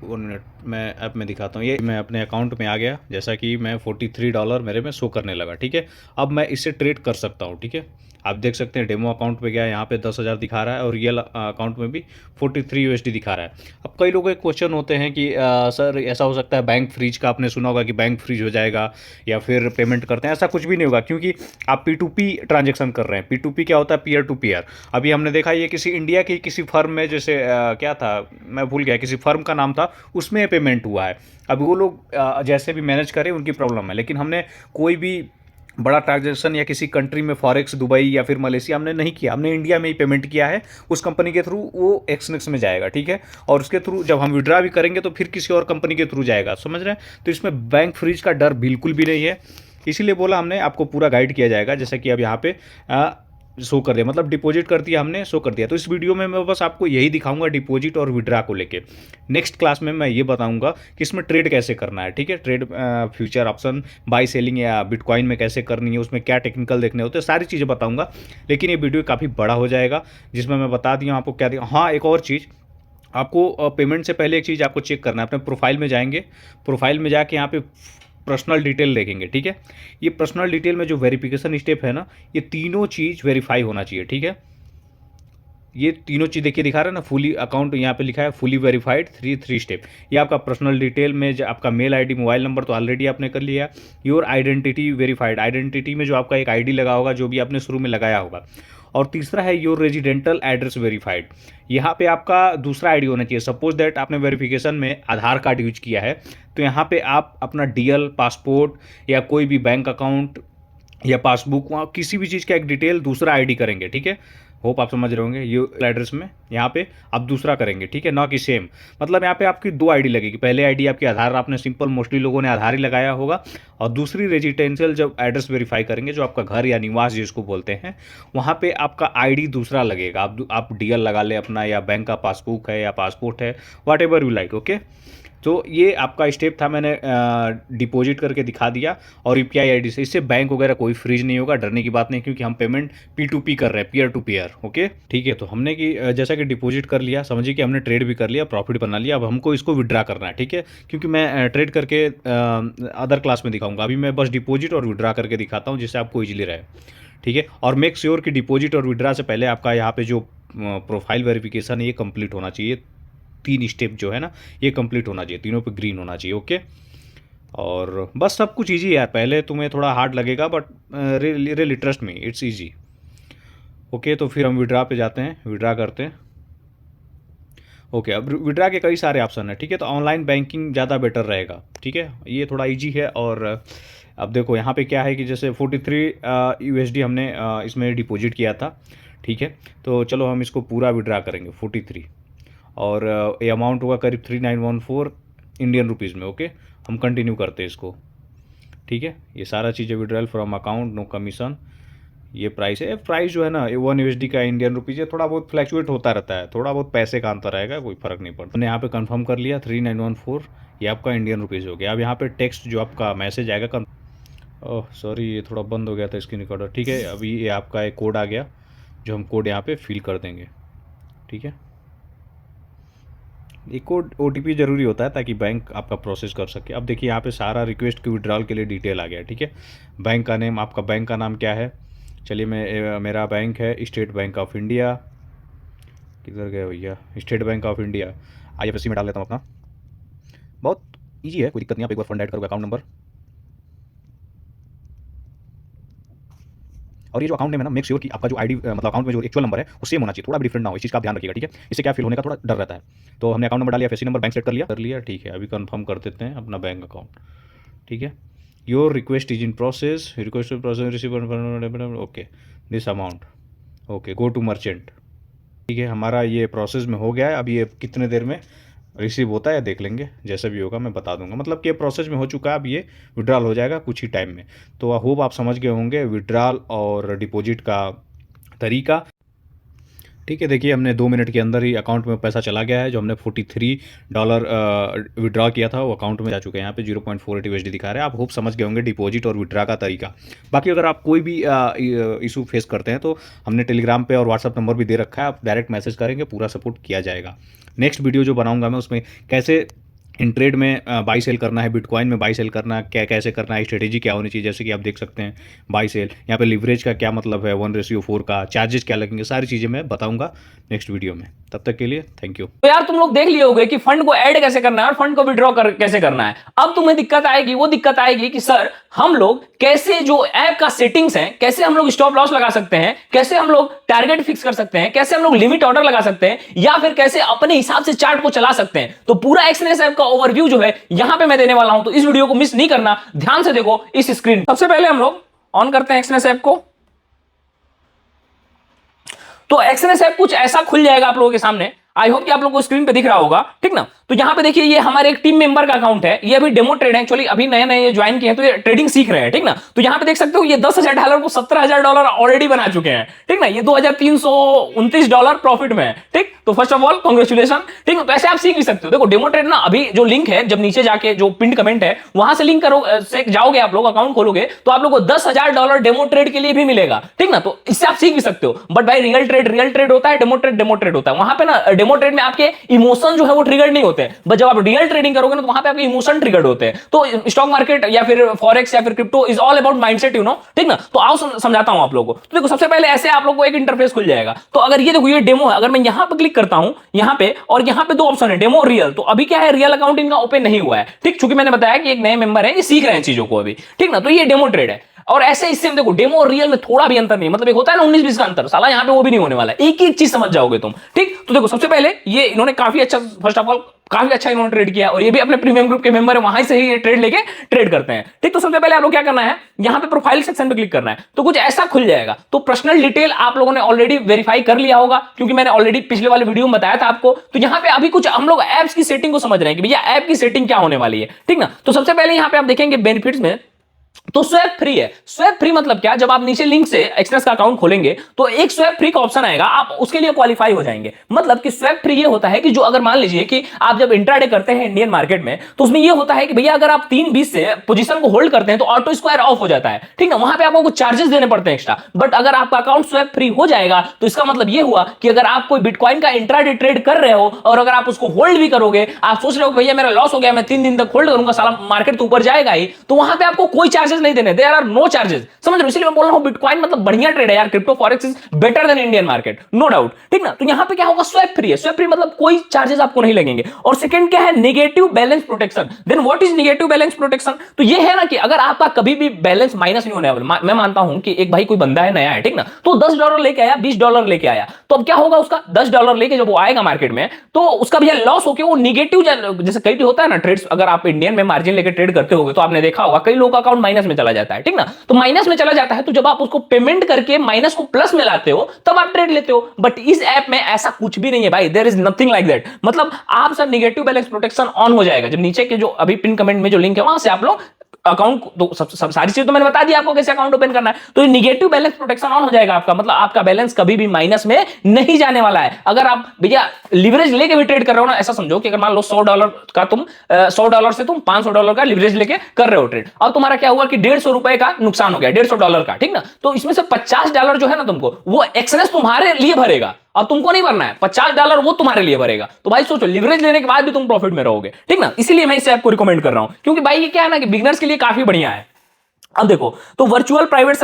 1 मिनट मैं ऐप में दिखाता हूँ। ये मैं अपने अकाउंट में आ गया, जैसा कि मैं $43 मेरे में शो करने लगा, ठीक है। अब मैं इससे ट्रेड कर सकता हूँ, ठीक है। आप देख सकते हैं डेमो अकाउंट पे गया, यहाँ पे 10,000 दिखा रहा है और रियल अकाउंट में भी 43 USD दिखा रहा है। अब कई लोगों के क्वेश्चन होते हैं कि सर ऐसा हो सकता है बैंक फ्रीज का, आपने सुना होगा कि बैंक फ्रीज हो जाएगा या फिर पेमेंट करते हैं। ऐसा कुछ भी नहीं होगा, क्योंकि आप P2P ट्रांजेक्शन कर रहे हैं। P2P क्या होता है? Peer to peer. अभी हमने देखा ये किसी इंडिया की किसी फर्म में, जैसे क्या था मैं भूल गया, किसी फर्म का नाम था, उसमें पेमेंट हुआ है। अभी वो लोग जैसे भी मैनेज करें उनकी प्रॉब्लम है, लेकिन हमने कोई भी बड़ा ट्रांजेक्शन या किसी कंट्री में फॉरेक्स दुबई या फिर मलेशिया हमने नहीं किया, हमने इंडिया में ही पेमेंट किया है। उस कंपनी के थ्रू वो एक्सनेक्स में जाएगा, ठीक है। और उसके थ्रू जब हम विड्रा भी करेंगे तो फिर किसी और कंपनी के थ्रू जाएगा, समझ रहे हैं। तो इसमें बैंक फ्रीज का डर बिल्कुल भी नहीं है, इसीलिए बोला हमने आपको पूरा गाइड किया जाएगा। जैसे कि अब यहाँ पे शो कर दिया, मतलब डिपॉजिट कर दिया हमने, शो कर दिया। तो इस वीडियो में मैं बस आपको यही दिखाऊंगा डिपॉजिट और विड्रा को लेके। नेक्स्ट क्लास में मैं ये बताऊंगा कि इसमें ट्रेड कैसे करना है, ठीक है। Trade future option by selling या बिटकॉइन में कैसे करनी है, उसमें क्या टेक्निकल देखने होते हैं, सारी चीज़ें बताऊंगा। लेकिन ये वीडियो काफ़ी बड़ा हो जाएगा, जिसमें मैं बता दिया आपको क्या दिया। हाँ, एक और चीज़ आपको पेमेंट से पहले एक चीज़ आपको चेक करना है। अपने प्रोफाइल में जाएंगे, प्रोफाइल में जाके यहाँ पे पर्सनल डिटेल देखेंगे, ठीक है। ये पर्सनल डिटेल में जो वेरिफिकेशन स्टेप है ना, ये तीनों चीज़ वेरीफाई होना चाहिए, ठीक है। ये तीनों चीज़ देखिए दिखा रहा है ना, फुली अकाउंट यहाँ पे लिखा है फुली वेरीफाइड 3 स्टेप। ये आपका पर्सनल डिटेल में आपका मेल आईडी मोबाइल नंबर तो ऑलरेडी आपने कर लिया। योर आइडेंटिटी वेरीफाइड, आइडेंटिटी में जो आपका एक आईडी लगा होगा, जो भी आपने शुरू में लगाया होगा। और तीसरा है योर रेजिडेंटल एड्रेस वेरीफाइड। यहाँ पे आपका दूसरा आईडी होना चाहिए। सपोज दैट आपने वेरिफिकेशन में आधार कार्ड यूज किया है, तो यहाँ पे आप अपना DL पासपोर्ट या कोई भी बैंक अकाउंट या पासबुक, वहाँ किसी भी चीज़ का एक डिटेल दूसरा आईडी करेंगे, ठीक है। होप आप समझ रहे होंगे। ये एड्रेस में यहाँ पे आप दूसरा करेंगे, ठीक है, ना कि सेम। मतलब यहाँ पे आपकी 2 आईडी लगेगी। पहले आईडी आपकी आधार, आपने सिंपल मोस्टली लोगों ने आधार ही लगाया होगा। और दूसरी रेजिडेंशियल जब एड्रेस वेरीफाई करेंगे, जो आपका घर या निवास जिसको बोलते हैं, वहाँ पे आपका आईडी दूसरा लगेगा। आप DL लगा ले अपना, या बैंक का पासबुक है या पासपोर्ट है, what ever you like, okay. तो ये आपका स्टेप था, मैंने डिपॉजिट करके दिखा दिया। और UPI आईडी से, इससे बैंक वगैरह कोई फ्रीज नहीं होगा, डरने की बात नहीं, क्योंकि हम पेमेंट P2P कर रहे हैं, पीयर टू पीयर, ओके, ठीक है। तो हमने कि जैसा कि डिपॉजिट कर लिया, समझिए कि हमने ट्रेड भी कर लिया, प्रॉफिट बना लिया। अब हमको इसको विड्रा करना है, ठीक है, क्योंकि मैं ट्रेड करके अदर क्लास में दिखाऊंगा। अभी मैं बस डिपॉजिट और विड्रा करके दिखाता हूँ, जिससे आपको ईजिली रहे, ठीक है। और मेक श्योर कि डिपॉजिट और विड्रा से पहले आपका यहाँ पे जो प्रोफाइल वेरिफिकेशन है ये कंप्लीट होना चाहिए। 3 स्टेप जो है ना, ये कंप्लीट होना चाहिए, तीनों पे ग्रीन होना चाहिए, ओके। और बस सब कुछ ईजी है यार। पहले तुम्हें थोड़ा हार्ड लगेगा, but really trust me, it's easy, okay. तो फिर हम विड्रा पे जाते हैं, विड्रा करते हैं, ओके। अब विड्रा के कई सारे ऑप्शन है, ठीक है। तो ऑनलाइन बैंकिंग ज़्यादा बेटर रहेगा, ठीक है, ये थोड़ा ईजी है। और अब देखो यहाँ पे क्या है कि जैसे 43 USD हमने इसमें डिपॉजिट किया था, ठीक है। तो चलो हम इसको पूरा विड्रा करेंगे 43, और ये अमाउंट होगा करीब 3914 इंडियन रुपीज़ में, ओके। हम कंटिन्यू करते हैं इसको, ठीक है। ये सारा चीज़ें withdrawal from account, no commission. ये प्राइस है, प्राइस जो है ना, ये 1 USD का इंडियन रुपीज़ है, थोड़ा बहुत फ्लैक्चुएट होता रहता है, थोड़ा बहुत पैसे का अंतर आएगा, कोई फ़र्क नहीं पड़ता। मैंने यहाँ पे कंफर्म कर लिया 3914, ये आपका इंडियन रुपीज़ हो गया। अब यहाँ पे टेक्स्ट जो आपका मैसेज आएगा, ओह सॉरी, ये थोड़ा बंद हो गया था स्क्रीन रिकॉर्डर, ठीक है। अभी ये आपका एक कोड आ गया, जो हम कोड यहाँ पे फिल कर देंगे, ठीक है। एक कोड OTP ज़रूरी होता है, ताकि बैंक आपका प्रोसेस कर सके। अब देखिए यहाँ पे सारा रिक्वेस्ट के विड्रॉल के लिए डिटेल आ गया, ठीक है। बैंक का नेम, आपका बैंक का नाम क्या है, चलिए मेरा बैंक है स्टेट बैंक ऑफ इंडिया। किधर गया भैया, state bank of India. IFSC में डाल लेता हूँ अपना, बहुत ईजी है, कोई दिक्कत नहीं। आप एक बार फंड ऐड करोगे, अकाउंट नंबर, और ये जो अकाउंट नेम है ना, मेक श्योर कि आपका जो आईडी मतलब अकाउंट में जो एक्चुअल नंबर है वो सेम होना चाहिए, थोड़ा भी डिफरेंट ना हो, इस चीज़ का आप ध्यान रखिएगा, ठीक है। इससे क्या फिल होने का थोड़ा डर रहता है। तो हमने अकाउंट नंबर डालिया, IFSC नंबर, बैंक सेट कर लिया, ठीक है। अभी कंफर्म कर देते हैं अपना बैंक अकाउंट, ठीक है। Your request is in process, request process receive, okay, this amount, okay, go to merchant, ठीक है। हमारा ये प्रोसेस में हो गया है। अब ये कितने देर में रिसीव होता है देख लेंगे, जैसा भी होगा मैं बता दूंगा। मतलब कि ये प्रोसेस में हो चुका है, अब ये विड्रॉल हो जाएगा कुछ ही टाइम में। तो आई होप आप समझ गए होंगे विड्रॉल और डिपॉजिट का तरीका। ठीक है, देखिए हमने 2 मिनट के अंदर ही अकाउंट में पैसा चला गया है। जो हमने $43 विड्रॉ किया था वो अकाउंट में जा चुके हैं। यहाँ पे 0.48 USD दिखा रहा है। आप होप समझ गए होंगे डिपॉजिट और विड्रॉ का तरीका। बाकी अगर आप कोई भी इशू फेस करते हैं तो हमने टेलीग्राम पे और व्हाट्सअप नंबर भी दे रखा है, आप डायरेक्ट मैसेज करेंगे, पूरा सपोर्ट किया जाएगा। नेक्स्ट वीडियो जो बनाऊंगा मैं उसमें कैसे इन ट्रेड में बाई सेल करना है, बिटकॉइन में बाई सेल करना क्या कैसे करना है, स्ट्रेटेजी क्या होनी चाहिए, जैसे कि आप देख सकते हैं बाई सेल, यहाँ पे लिवरेज का क्या मतलब है, 1:4 का, चार्जेस क्या लगेंगे, सारी चीज़ें मैं बताऊंगा नेक्स्ट वीडियो में। तब तक के लिए थैंक यू। तो यार तुम लोग देख लिए होगे कि फंड को ऐड कैसे करना है और फंड को विड्रॉ कैसे करना है। अब तुम्हें दिक्कत आएगी, वो दिक्कत आएगी कि सर हम लोग कैसे जो ऐप का सेटिंग्स है, कैसे हम लोग स्टॉप लॉस लगा सकते हैं, कैसे हम लोग टारगेट फिक्स कर सकते हैं, कैसे हम लोग लिमिट ऑर्डर लगा सकते हैं, या फिर कैसे अपने हिसाब से चार्ट को चला सकते हैं। तो पूरा एक्सएनएस ऐप का ओवरव्यू जो है यहां पे मैं देने वाला हूं, तो इस वीडियो को मिस नहीं करना, ध्यान से देखो इस स्क्रीन। सबसे पहले हम लोग ऑन करते हैं एक्सएनएस ऐप को। तो एक्सएनएस ऐप कुछ ऐसा खुल जाएगा आप लोगों के सामने। आई होप कि आप लोगों को स्क्रीन पे दिख रहा होगा, ठीक ना। तो यहां पे देखिए ये हमारे एक टीम मेंबर का अकाउंट है, ये अभी डेमो ट्रेड है, एक्चुअली अभी नए नए ज्वाइन किए हैं तो ये ट्रेडिंग सीख रहे हैं, ठीक ना। तो यहां पे देख सकते हो ये $10,000 को $17,000 ऑलरेडी बना चुके हैं, ठीक ना। ये $2,329 प्रॉफिट में है, ठीक। तो फर्स्ट ऑफ ऑल कांग्रेचुलेशन, ठीक है। तो ऐसे आप सीख भी सकते हो। देखो डेमो ट्रेड ना, अभी जो लिंक है, जब नीचे जाके जो पिन कमेंट है वहां से लिंक करो से जाओगे आप लोग, अकाउंट खोलोगे तो आप लोग को $10,000 डेमो ट्रेड के लिए भी मिलेगा, ठीक ना। तो इससे आप सीख भी सकते हो। बट भाई रियल ट्रेड होता है, डेमो ट्रेड होता है। वहां पे ना डेमो ट्रेड में आपके इमोशन जो है वो ट्रिगर नहीं होते हैं, बट जब आप रियल ट्रेडिंग करोगे ना तो वहां पे आपके इमोशन ट्रिगर्ड होते हैं। तो स्टॉक मार्केट या फिर फॉरेक्स या फिर crypto is all about mindset, you know, ठीक ना। तो आओ समझाता हूं आप लोगों को। तो देखो सबसे पहले ऐसे आप लोगों को एक इंटरफेस खुल जाएगा। तो अगर ये देखो ये डेमो है, अगर मैं यहां पर क्लिक करता हूं यहां पे, और यहां पे दो ऑप्शन है, डेमो और रियल। तो अभी क्या है, रियल अकाउंट इनका ओपन नहीं हुआ है, ठीक। चूंकि मैंने बताया कि एक नए मेंबर है, ये सीख रहे हैं चीजों को अभी, ठीक ना। तो ये डेमो ट्रेड है। और ऐसे इससे देखो डेमो और रियल में थोड़ा भी अंतर नहीं, मतलब एक होता है ना 19-20 का अंतर, साला यहाँ पे वो भी नहीं होने वाला है, एक ही चीज समझ जाओगे तुम, ठीक। तो देखो सबसे पहले ये इन्होंने काफी अच्छा, फर्स्ट ऑफ ऑल काफी अच्छा इन्होंने ट्रेड किया, और ये भी अपने प्रीमियम ग्रुप के मेंबर है, वहां से ही ये ट्रेड लेके ट्रेड करते हैं, ठीक। तो सबसे पहले आप लोग क्या करना है, यहाँ पे प्रोफाइल सेक्शन पे क्लिक करना है, तो कुछ ऐसा खुल जाएगा। तो पर्सनल डिटेल आप लोगों ने ऑलरेडी वेरीफाई कर लिया होगा, क्योंकि मैंने ऑलरेडी पिछले वाले वीडियो में बताया था आपको। तो यहाँ पे अभी कुछ हम लोग एप्स की सेटिंग को समझ रहे हैं कि भैया ऐप की सेटिंग क्या होने वाली है, ठीक ना। तो सबसे पहले यहाँ पे आप देखेंगे बेनिफिट्स में, तो स्वैप फ्री है। स्वैप फ्री मतलब क्या, जब आप नीचे लिंक से एक्सएनएस का अकाउंट खोलेंगे तो एक स्वैप फ्री का ऑप्शन आएगा, आप उसके लिए क्वालिफाई हो जाएंगे। मतलब कि स्वैप फ्री ये होता है कि जो अगर मान लीजिए कि आप जब इंट्राडे करते हैं इंडियन मार्केट में, तो उसमें ये होता है कि भैया अगर आप 3:20 से पोजीशन को होल्ड करते हैं तो ऑटो स्क्वायर ऑफ हो जाता है, ठीक ना। वहां पे आपको कुछ चार्जेस देने पड़ते हैं एक्स्ट्रा। बट अगर आपका अकाउंट स्वैप फ्री हो जाएगा तो इसका मतलब ये हुआ कि अगर आप कोई बिटकॉइन का इंट्राडे ट्रेड कर रहे हो और अगर आप उसको होल्ड भी करोगे, आप सोच रहे हो भैया मेरा लॉस हो गया, मैं 3 दिन तक होल्ड करूंगा, साला मार्केट तो ऊपर जाएगा ही, तो वहां पे आपको कोई चार्जेस नहीं देने, देयर आर नो चार्जेस, समझ रहे हो। इसलिए मैं बोल रहा हूं बिटकॉइन मतलब बढ़िया ट्रेड है यार, crypto forex is better than Indian market, no doubt, ठीक ना। तो यहां पे क्या होगा, स्वैप फ्री है। स्वैप फ्री मतलब कोई चार्जेस आपको नहीं लगेंगे। और सेकंड क्या है, negative balance protection. Then what is negative balance protection, तो ये है ना कि अगर आपका कभी भी बैलेंस माइनस नहीं होने वाला, मैं मानता हूं कि एक भाई कोई बंदा है नया है, ठीक ना, तो $10 लेके आया, $20 लेके आया, तो अब क्या होगा, उसका $10 लेके जब वो आएगा मार्केट में तो उसका भैया लॉस होके वो निगेटिव, जैसे कई भी होता है ना ट्रेड्स, अगर आप इंडियन में मार्जिन लेके ट्रेड करते होगे तो आपने देखा होगा कई लोगों का अकाउंट माइनस में चला जाता है, ठीक ना। तो माइनस में चला जाता है, तो जब आप उसको पेमेंट करके माइनस को प्लस में लाते हो तब आप ट्रेड लेते हो। बट इस ऐप में ऐसा कुछ भी नहीं है भाई, there is nothing like that. मतलब आप sir negative balance protection on हो जाएगा जब नीचे के जो अभी पिन कमेंट में जो लिंक है वहां से आप लोग अकाउंट, तो सब सारी चीज तो मैंने बता दी आपको कैसे अकाउंट ओपन करना है। तो ये नेगेटिव बैलेंस प्रोटेक्शन ऑन हो जाएगा आपका, मतलब आपका बैलेंस कभी भी माइनस में नहीं जाने वाला है। अगर आप भैया लिवरेज लेके भी ट्रेड कर रहे हो ना, ऐसा समझो कि अगर मान लो $100 का तुम $100 से तुम $500 का लिवरेज लेके कर रहे हो ट्रेड, और तुम्हारा क्या हुआ कि ₹150 का नुकसान हो गया, $150 का, ठीक ना। तो इसमें से $50 जो है ना तुमको, वो एक्सएनएस तुम्हारे लिए भरेगा, अब तुमको नहीं भरना है, $50 वो तुम्हारे लिए भरेगा। तो भाई सोचो लिवरेज लेने के बाद भी तुम प्रॉफिट में रहोगे, ठीक ना। इसीलिए मैं इसे आपको रिकमेंड कर रहा हूं, क्योंकि भाई ये क्या है ना कि बिगिनर्स के लिए काफी बढ़िया है। अब देखो, तो वर्चुअल प्राइवेट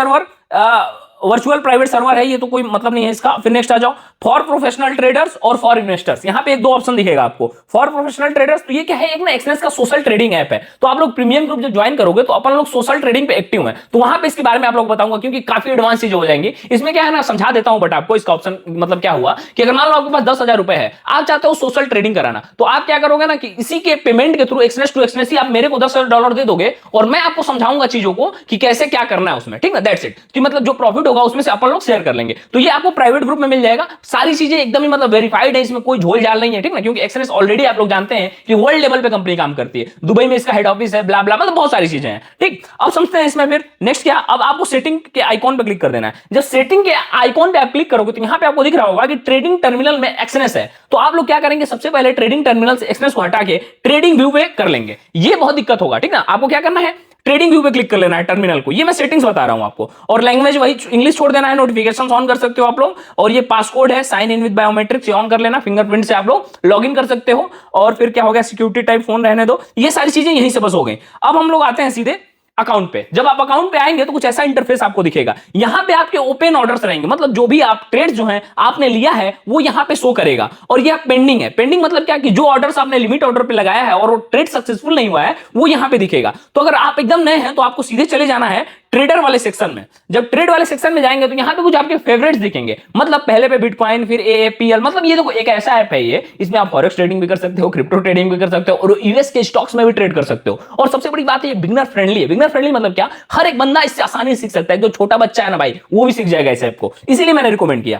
सर्वर है ये, तो कोई मतलब नहीं है इसका। फिर नेक्स्ट आ जाओ, फॉर प्रोफेशनल ट्रेडर्स और फॉर इन्वेस्टर्स। यहां पे एक दो ऑप्शन दिखेगा आपको। फॉर प्रोफेशनल ट्रेडर्स, तो ये क्या है, एक ना एक्सएनएस का सोशल ट्रेडिंग ऐप है। तो आप लोग प्रीमियम ग्रुप जब ज्वाइन करोगे तो अपन लोग सोशल ट्रेडिंग पे एक्टिव है, तो वहां पे इसके बारे में आप लोग बताऊंगा, क्योंकि काफी एडवांस चीज हो जाएंगी इसमें। क्या है ना, समझा देता हूं, बट आपको इसका ऑप्शन मतलब क्या हुआ कि अगर मान लो आपके पास $10,000 है, आप चाहते हो सोशल ट्रेडिंग कराना, तो आप क्या करोगे ना कि इसी के पेमेंट के थ्रू एक्सएनएस टू एक्सएनएस ही आप मेरे को $10,000 दे दोगे और मैं आपको समझाऊंगा चीजों को कि कैसे क्या करना है उसमें, ठीक ना। That's it. कि मतलब जो प्रॉफिट ग्रुप होगा उसमें से अपन लोग शेयर कर लेंगे। तो ये आपको प्राइवेट ग्रुप में मिल जाएगा, सारी चीजें एकदम ही मतलब वेरीफाइड है, इसमें कोई झोल झाल नहीं है, ठीक ना, क्योंकि एक्सएनएस ऑलरेडी आप लोग जानते हैं कि वर्ल्ड लेवल पे कंपनी काम करती है, दुबई में इसका हेड ऑफिस है, ब्ला ब्ला, मतलब बहुत सारी चीजें हैं, ठीक। अब समझते हैं इसमें फिर नेक्स्ट क्या, अब आपको सेटिंग के आइकॉन पे क्लिक कर देना है। जब सेटिंग के आइकॉन पे आप क्लिक करोगे तो यहां पे आपको दिख रहा होगा कि ट्रेडिंग टर्मिनल में एक्सएनएस है। तो आप लोग क्या करेंगे, सबसे पहले ट्रेडिंग टर्मिनल से एक्सएनएस को हटा के ट्रेडिंग व्यू पे कर लेंगे। ये बहुत दिक्कत होगा, ठीक ना। आपको क्या करना है, ट्रेडिंग व्यू पे क्लिक कर लेना है टर्मिनल को, ये मैं सेटिंग्स बता रहा हूं आपको, और लैंग्वेज वही इंग्लिश छोड़ देना है, नोटिफिकेशंस ऑन कर सकते हो आप लोग, और ये पासकोड है साइन इन विद बायोमेट्रिक्स, ये ऑन कर लेना, फिंगरप्रिंट से आप लोग लॉगिन कर सकते हो। और फिर क्या हो गया, सिक्योरिटी टाइप फोन रहने दो, ये सारी चीजें यहीं से बस हो गई। अब हम लोग आते हैं सीधे अकाउंट पे। जब आप अकाउंट पे आएंगे तो कुछ ऐसा इंटरफेस आपको दिखेगा, यहां पे आपके ओपन ऑर्डर्स रहेंगे, मतलब जो भी आप ट्रेड जो है आपने लिया है वो यहां पे शो करेगा, और ये पेंडिंग है। पेंडिंग मतलब क्या, कि जो ऑर्डर्स आपने लिमिट ऑर्डर पे लगाया है और वो ट्रेड सक्सेसफुल नहीं हुआ है वो यहां पे दिखेगा। तो अगर आप एकदम नए हैं तो आपको सीधे चले जाना है ट्रेडर वाले सेक्शन में। जब ट्रेड वाले सेक्शन में जाएंगे तो यहां पे कुछ आपके फेवरेट्स दिखेंगे, मतलब पहले पे बिटकॉइन, फिर एएपीएल, मतलब ये देखो एक ऐसा ऐप है ये, इसमें आप फॉरेक्स ट्रेडिंग भी कर सकते हो, क्रिप्टो ट्रेडिंग भी कर सकते हो, और यूएस के स्टॉक्स में भी ट्रेड कर सकते हो। और सबसे बड़ी बात है ये बिगनर फ्रेंडली है। बिगनर फ्रेंडली मतलब क्या, हर एक बंदा इससे आसानी से सीख सकता है, जो छोटा बच्चा है ना भाई वो भी सीख जाएगा इस ऐप को, इसीलिए मैंने रिकमेंड किया।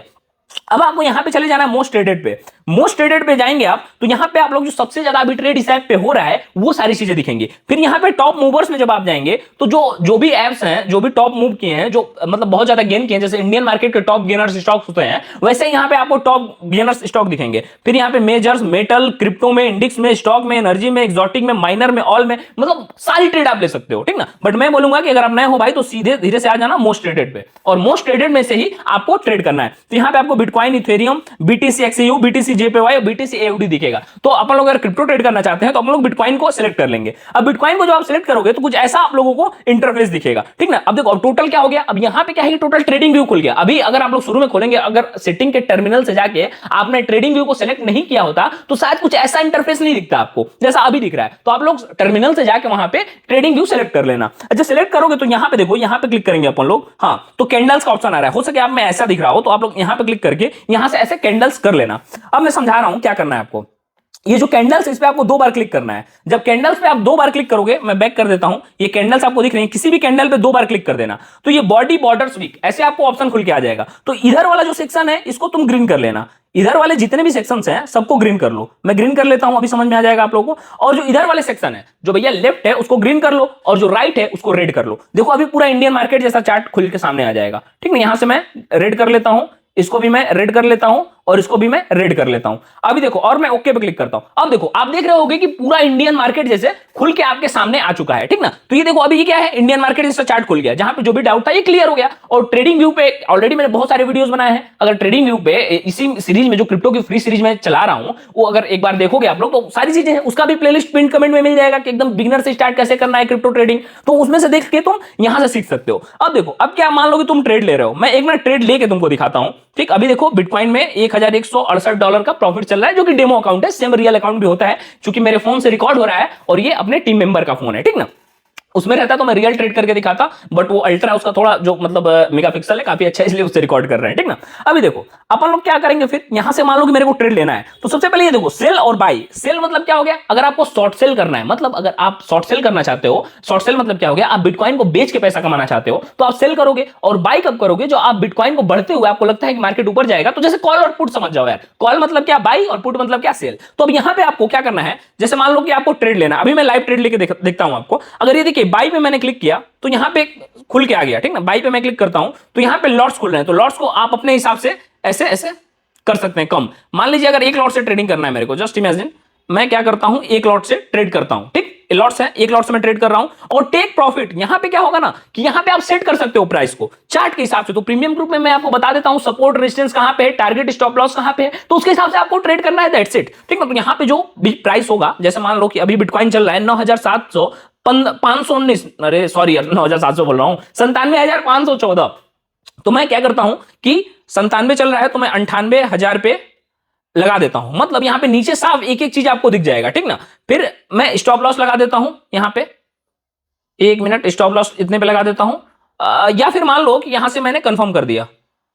अब आपको यहां पे चले जाना है मोस्ट ट्रेडेड पे। मोस्ट ट्रेडेड पे जाएंगे आप तो यहां पे आप लोग जो सबसे ज्यादा अभी ट्रेड इस ऐप पे हो रहा है वो सारी चीजें दिखेंगी। फिर यहां पे टॉप मूवर्स में जब आप जाएंगे तो जो भी एप्स हैं जो भी टॉप मूव किए हैं, जो मतलब बहुत ज्यादा गेन किए हैं, जैसे इंडियन मार्केट के टॉप गेनर्स स्टॉक्स होते हैं, वैसे यहां पे आपको टॉप गेनर्स स्टॉक दिखेंगे। फिर यहां पे मेजर्स, मेटल, क्रिप्टो में, इंडेक्स में, स्टॉक में, एनर्जी में, एक्सोटिक में, माइनर में, ऑल में, मतलब सारी ट्रेड आप ले सकते हो, ठीक ना। बट मैं बोलूंगा कि अगर आप नए हो भाई तो सीधे धीरे से आ जाना मोस्ट ट्रेडेड पे, और मोस्ट ट्रेडेड में से ही आपको ट्रेड करना है। तो यहां पे आपको bitcoin, Ethereum, BTC एक्सयू, BTC JPY और बीटीसी एयूडी दिखेगा। तो अपन लोग अगर क्रिप्टो ट्रेड करना चाहते हैं तो अपन लोग बिटकॉइन को सिलेक्ट कर लेंगे। अब बिटकॉइन को जब आप सिलेक्ट करोगे तो कुछ ऐसा आप लोगों को इंटरफेस दिखेगा, ठीक ना। अब देखो अब टोटल क्या हो गया, अब यहां पे क्या है कि टोटल ट्रेडिंग व्यू खुल गया। अभी अगर आप लोग शुरू में खोलेंगे, अगर सेटिंग के टर्मिनल से जाके आपने ट्रेडिंग व्यू को सिलेक्ट नहीं किया होता तो शायद कुछ ऐसा इंटरफेस नहीं दिखता आपको जैसा अभी दिख रहा है। तो आप लोग टर्मिनल से जाके वहां पे ट्रेडिंग व्यू सिलेक्ट कर लेना। अच्छा सिलेक्ट करोगे तो यहां पे देखो, यहां पे क्लिक करेंगे अपन लोग, हाँ तो कैंडल्स का ऑप्शन आ रहा है। हो सके आप में ऐसा दिख रहा हो तो आप लोग यहां पे क्लिक करके यहां से ऐसे कैंडल्स कर लेना। अब मैं समझा रहा हूं क्या करना है आपको। ये जो कैंडल्स है इस पे आपको 2 बार क्लिक करना है। जब कैंडल्स पे आप 2 बार क्लिक करोगे, मैं बैक कर देता हूं, ये कैंडल्स आपको दिख रही हैं, किसी भी कैंडल पे 2 बार क्लिक कर देना तो ये बॉडी बॉर्डर्स वीक ऐसे आपको ऑप्शन खुल के आ जाएगा। तो इधर वाला जो सेक्शन है इसको तुम ग्रीन कर लेना, इधर वाले जितने भी सेक्शंस हैं सबको ग्रीन कर लो। मैं ग्रीन कर लेता हूं, अभी समझ में आ जाएगा आप लोगों को। और जो इधर वाले सेक्शन है, जो भैया लेफ्ट है उसको ग्रीन कर लो, और जो राइट है उसको रेड कर लो। देखो अभी पूरा इंडियन मार्केट जैसा चार्ट खुल के सामने आ जाएगा, ठीक है। यहां से मैं रेड कर लेता हूं, इसको भी मैं रेड कर लेता हूं, और इसको भी मैं रेड कर लेता हूं। अभी देखो, और मैं ओके पे क्लिक करता हूं। अब देखो आप देख रहे होगे कि पूरा इंडियन मार्केट जैसे खुल के आपके सामने आ चुका है, ठीक ना। तो ये देखो अभी ये क्या है, इंडियन मार्केट जैसा चार्ट खुल गया, जहां पे जो भी डाउट था ये क्लियर हो गया। और ट्रेडिंग व्यू पे ऑलरेडी मैंने बहुत सारे वीडियोस बनाए हैं, अगर ट्रेडिंग व्यू पे इसी सीरीज में जो क्रिप्टो की फ्री सीरीज में चला रहा हूं वो अगर एक बार देखोगे आप लोग तो सारी चीजें हैं, उसका भी प्लेलिस्ट पिन कमेंट में मिल जाएगा कि एकदम बिगिनर से स्टार्ट कैसे करना है क्रिप्टो ट्रेडिंग, तो उसमें से देख के तुम यहां से सीख सकते हो। अब देखो अब क्या मान लो कि तुम ट्रेड ले रहे हो, मैं एक मिनट ट्रेड लेके तुमको दिखाता हूं, ठीक। अभी देखो बिटकॉइन में $1168 का प्रॉफिट चल रहा है, जो कि डेमो अकाउंट है, सेम रियल अकाउंट भी होता है, क्योंकि मेरे फोन से रिकॉर्ड हो रहा है और ये अपने टीम मेंबर का फोन है, ठीक ना। उसमें रहता तो मैं रियल ट्रेड करके दिखाता, बट वो अल्ट्रा उसका थोड़ा जो मतलब मेगापिक्सल है काफी अच्छा है, इसलिए उससे रिकॉर्ड कर रहे हैं, ठीक ना। अभी देखो अपन लोग क्या करेंगे, फिर यहां से मान लो कि मेरे को ट्रेड लेना है तो सबसे पहले ये देखो सेल और बाई। सेल मतलब क्या हो गया, अगर आपको शॉर्ट सेल करना है, मतलब अगर आप शॉर्ट सेल करना चाहते हो, शॉर्ट सेल मतलब क्या हो गया, आप बिटकॉइन को बेच के पैसा कमाना चाहते हो तो आप सेल करोगे। और बाई कब करोगे, जो आप बिटकॉइन को बढ़ते हुए आपको लगता है कि मार्केट ऊपर जाएगा, तो जैसे कॉल और पुट समझ जाओ यार, कॉल मतलब क्या बाई और पुट मतलब क्या सेल। तो अब यहां पे आपको क्या करना है, जैसे मान लो कि आपको ट्रेड लेना, अभी मैं लाइव ट्रेड लेके देखता हूं आपको। अगर ये देखिए बाई पे मैंने क्लिक किया तो यहां पे खुल के आ गया, ठीक ना। बाई पे मैं क्लिक करता हूं तो यहां पे लॉट्स खुल रहे हैं, तो लॉट्स को आप अपने हिसाब से ऐसे ऐसे कर सकते हैं कम। मान लीजिए अगर 1 लॉट से ट्रेडिंग करना है मेरे को, जस्ट इमेजिन मैं क्या करता हूं, 1 लॉट से ट्रेड करता हूं, ठीक। लॉट्स है, 1 लॉट से मैं ट्रेड कर रहा हूं। और टेक प्रॉफिट यहां पे क्या होगा ना कि यहां पे आप सेट कर सकते हो प्राइस को चार्ट के हिसाब से। तो प्रीमियम ग्रुप में मैं आपको बता देता हूं सपोर्ट रेजिस्टेंस कहां पे है, टारगेट स्टॉप लॉस कहां पे है, तो उसके हिसाब से आपको ट्रेड करना है, दैट्स इट, ठीक है। तो यहां पे जो भी प्राइस होगा, जैसे मान लो कि अभी बिटकॉइन चल रहा है 519, अरे सॉरी यार 9700 बोल रहा हूं, 97,514। तो मैं क्या करता हूं कि 97 चल रहा है तो मैं 98,000 पे लगा देता हूं, मतलब यहां पे नीचे साफ एक एक चीज आपको दिख जाएगा, ठीक ना। फिर मैं स्टॉप लॉस लगा देता हूं यहां पे, 1 मिनट, स्टॉप लॉस इतने पे लगा देता हूं, या फिर मान लो कि यहां से मैंने कंफर्म कर दिया,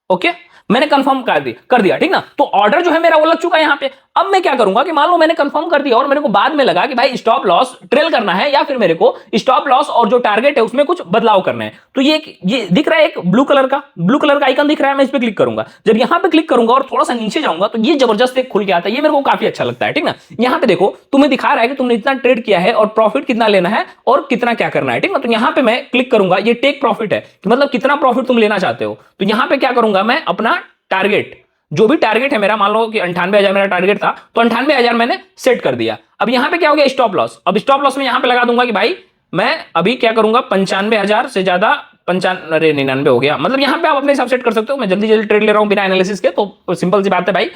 ओके, मैंने कंफर्म कर दिया, ठीक ना। तो ऑर्डर जो है मेरा वो लग चुका है यहाँ पे। अब मैं क्या करूंगा कि मान लो मैंने कंफर्म कर दिया और मेरे को बाद में लगा कि भाई स्टॉप लॉस ट्रेल करना है या फिर मेरे को स्टॉप लॉस और जो टारगेट है उसमें कुछ बदलाव करना है। तो ये दिख रहा है एक ब्लू कलर का आइकन दिख रहा है, मैं इस पे क्लिक करूंगा। जब यहां पे क्लिक करूंगा और थोड़ा सा नीचे जाऊंगा तो ये जबरदस्त एक खुल के आता है, ये मेरे को काफी अच्छा लगता है, ठीक ना। यहां पे देखो तुम्हें दिखा रहा है कि तुमने इतना ट्रेड किया है और प्रॉफिट कितना लेना है और कितना क्या करना है, ठीक ना। तो यहां पे मैं क्लिक करूंगा, ये टेक प्रॉफिट है कि मतलब कितना प्रॉफिट तुम लेना चाहते हो। तो यहां पे क्या करूंगा मैं, अपना टारगेट, जो भी टारगेट है मेरा, मान लो कि 98,000 मेरा टारगेट था तो 98,000 मैंने सेट कर दिया। अब यहां पे क्या हो गया, स्टॉप लॉस। अब स्टॉप लॉस में यहां पे लगा दूंगा कि भाई मैं अभी क्या करूंगा, 95,000 से ज्यादा 99 हो गया। मतलब यहां पे आप अपने हिसाब सेट कर सकते हो। मैं जल्दी जल्दी ट्रेड ले रहा हूं बिना एनालिसिस के, तो सिंपल सी बात है भाई,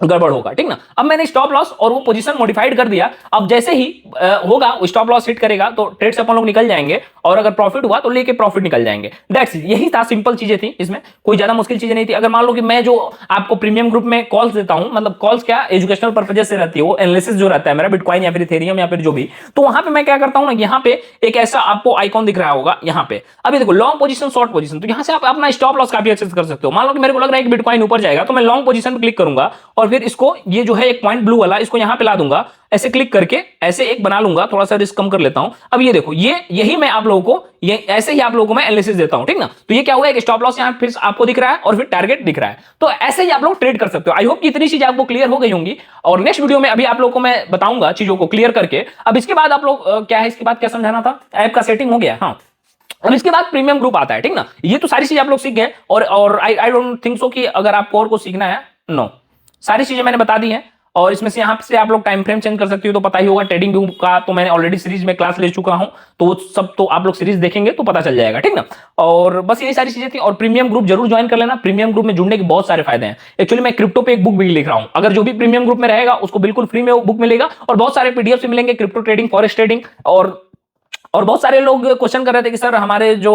गड़बड़ होगा, ठीक ना। अब मैंने स्टॉप लॉस और वो पोजीशन मॉडिफाइड कर दिया। अब जैसे ही होगा स्टॉप लॉस हिट करेगा तो ट्रेड से अपन लोग निकल जाएंगे और अगर प्रॉफिट हुआ तो लेके प्रॉफिट निकल जाएंगे। दैट्स इट, यही था, सिंपल चीजें थी इसमें, कोई ज्यादा मुश्किल चीजें नहीं थी। अगर मान लो कि मैं जो आपको प्रीमियम ग्रुप में कॉल्स देता हूं, मतलब कॉल्स क्या एजुकेशनल पर्पजेस से रहती है, वो एनालिसिस जो रहता है मेरा बिटकॉइन या फिर इथेरियम या फिर जो भी, तो वहां पे मैं क्या करता हूं ना, यहाँ पे एक ऐसा आपको आइकॉन दिख रहा होगा यहाँ पे। अभी देखो लॉन्ग पोजीशन शॉर्ट पोजीशन, तो यहाँ से आप अपना स्टॉप लॉस काफी एक्सेस कर सकते हो। मान लो कि मेरे को लग रहा है कि बिटकॉइन ऊपर जाएगा तो मैं लॉन्ग पोजीशन पे क्लिक करूंगा और फिर इसको, ये जो है एक पॉइंट ब्लू वाला, इसको यहां पे ला दूंगा, ऐसे क्लिक करके ऐसे एक बना लूंगा। थोड़ा सा रिस्क कम कर लेता हूं। अब ये देखो, यही मैं आप लोगों को, ये ऐसे ही आप लोगों को मैं एनालिसिस देता हूं, ठीक ना। तो ये क्या हुआ, एक स्टॉप लॉस यहां फिर आपको दिख रहा है और फिर टारगेट दिख रहा है। तो ऐसे ही आप लोग ट्रेड कर सकते हो। आई होप कि इतनी चीजें आपको क्लियर हो गई होंगी और नेक्स्ट वीडियो में अभी आप लोगों को मैं बताऊंगा चीजों को क्लियर करके। अब इसके बाद आप लोग क्या है, इसके बाद क्या समझाना था, ऐप का सेटिंग हो गया, हाँ। अब इसके बाद प्रीमियम ग्रुप आता है, ठीक ना। ये तो सारी चीजें आप लोग सीख गए और आई डोंट थिंक सो कि अगर आपको और कुछ सीखना है, नो, सारी चीजें मैंने बता दी हैं। और इसमें से यहां से आप लोग टाइम फ्रेम चेंज कर सकते हो, तो पता ही होगा। ट्रेडिंग व्यू का तो मैंने ऑलरेडी सीरीज में क्लास ले चुका हूं, तो वो सब तो आप लोग सीरीज देखेंगे तो पता चल जाएगा, ठीक ना। और बस यही सारी चीजें थी। और प्रीमियम ग्रुप जरूर ज्वाइन कर लेना। प्रीमियम ग्रुप में जुड़ने के बहुत सारे फायदे हैं। एक्चुअली मैं क्रिप्टो पे एक बुक भी लिख रहा हूं, अगर जो भी प्रीमियम ग्रुप में रहेगा उसको बिल्कुल फ्री में वो बुक मिलेगा और बहुत सारे पीडीएफ मिलेंगे, क्रिप्टो ट्रेडिंग, फॉरेक्स ट्रेडिंग। और बहुत सारे लोग क्वेश्चन कर रहे थे कि सर हमारे जो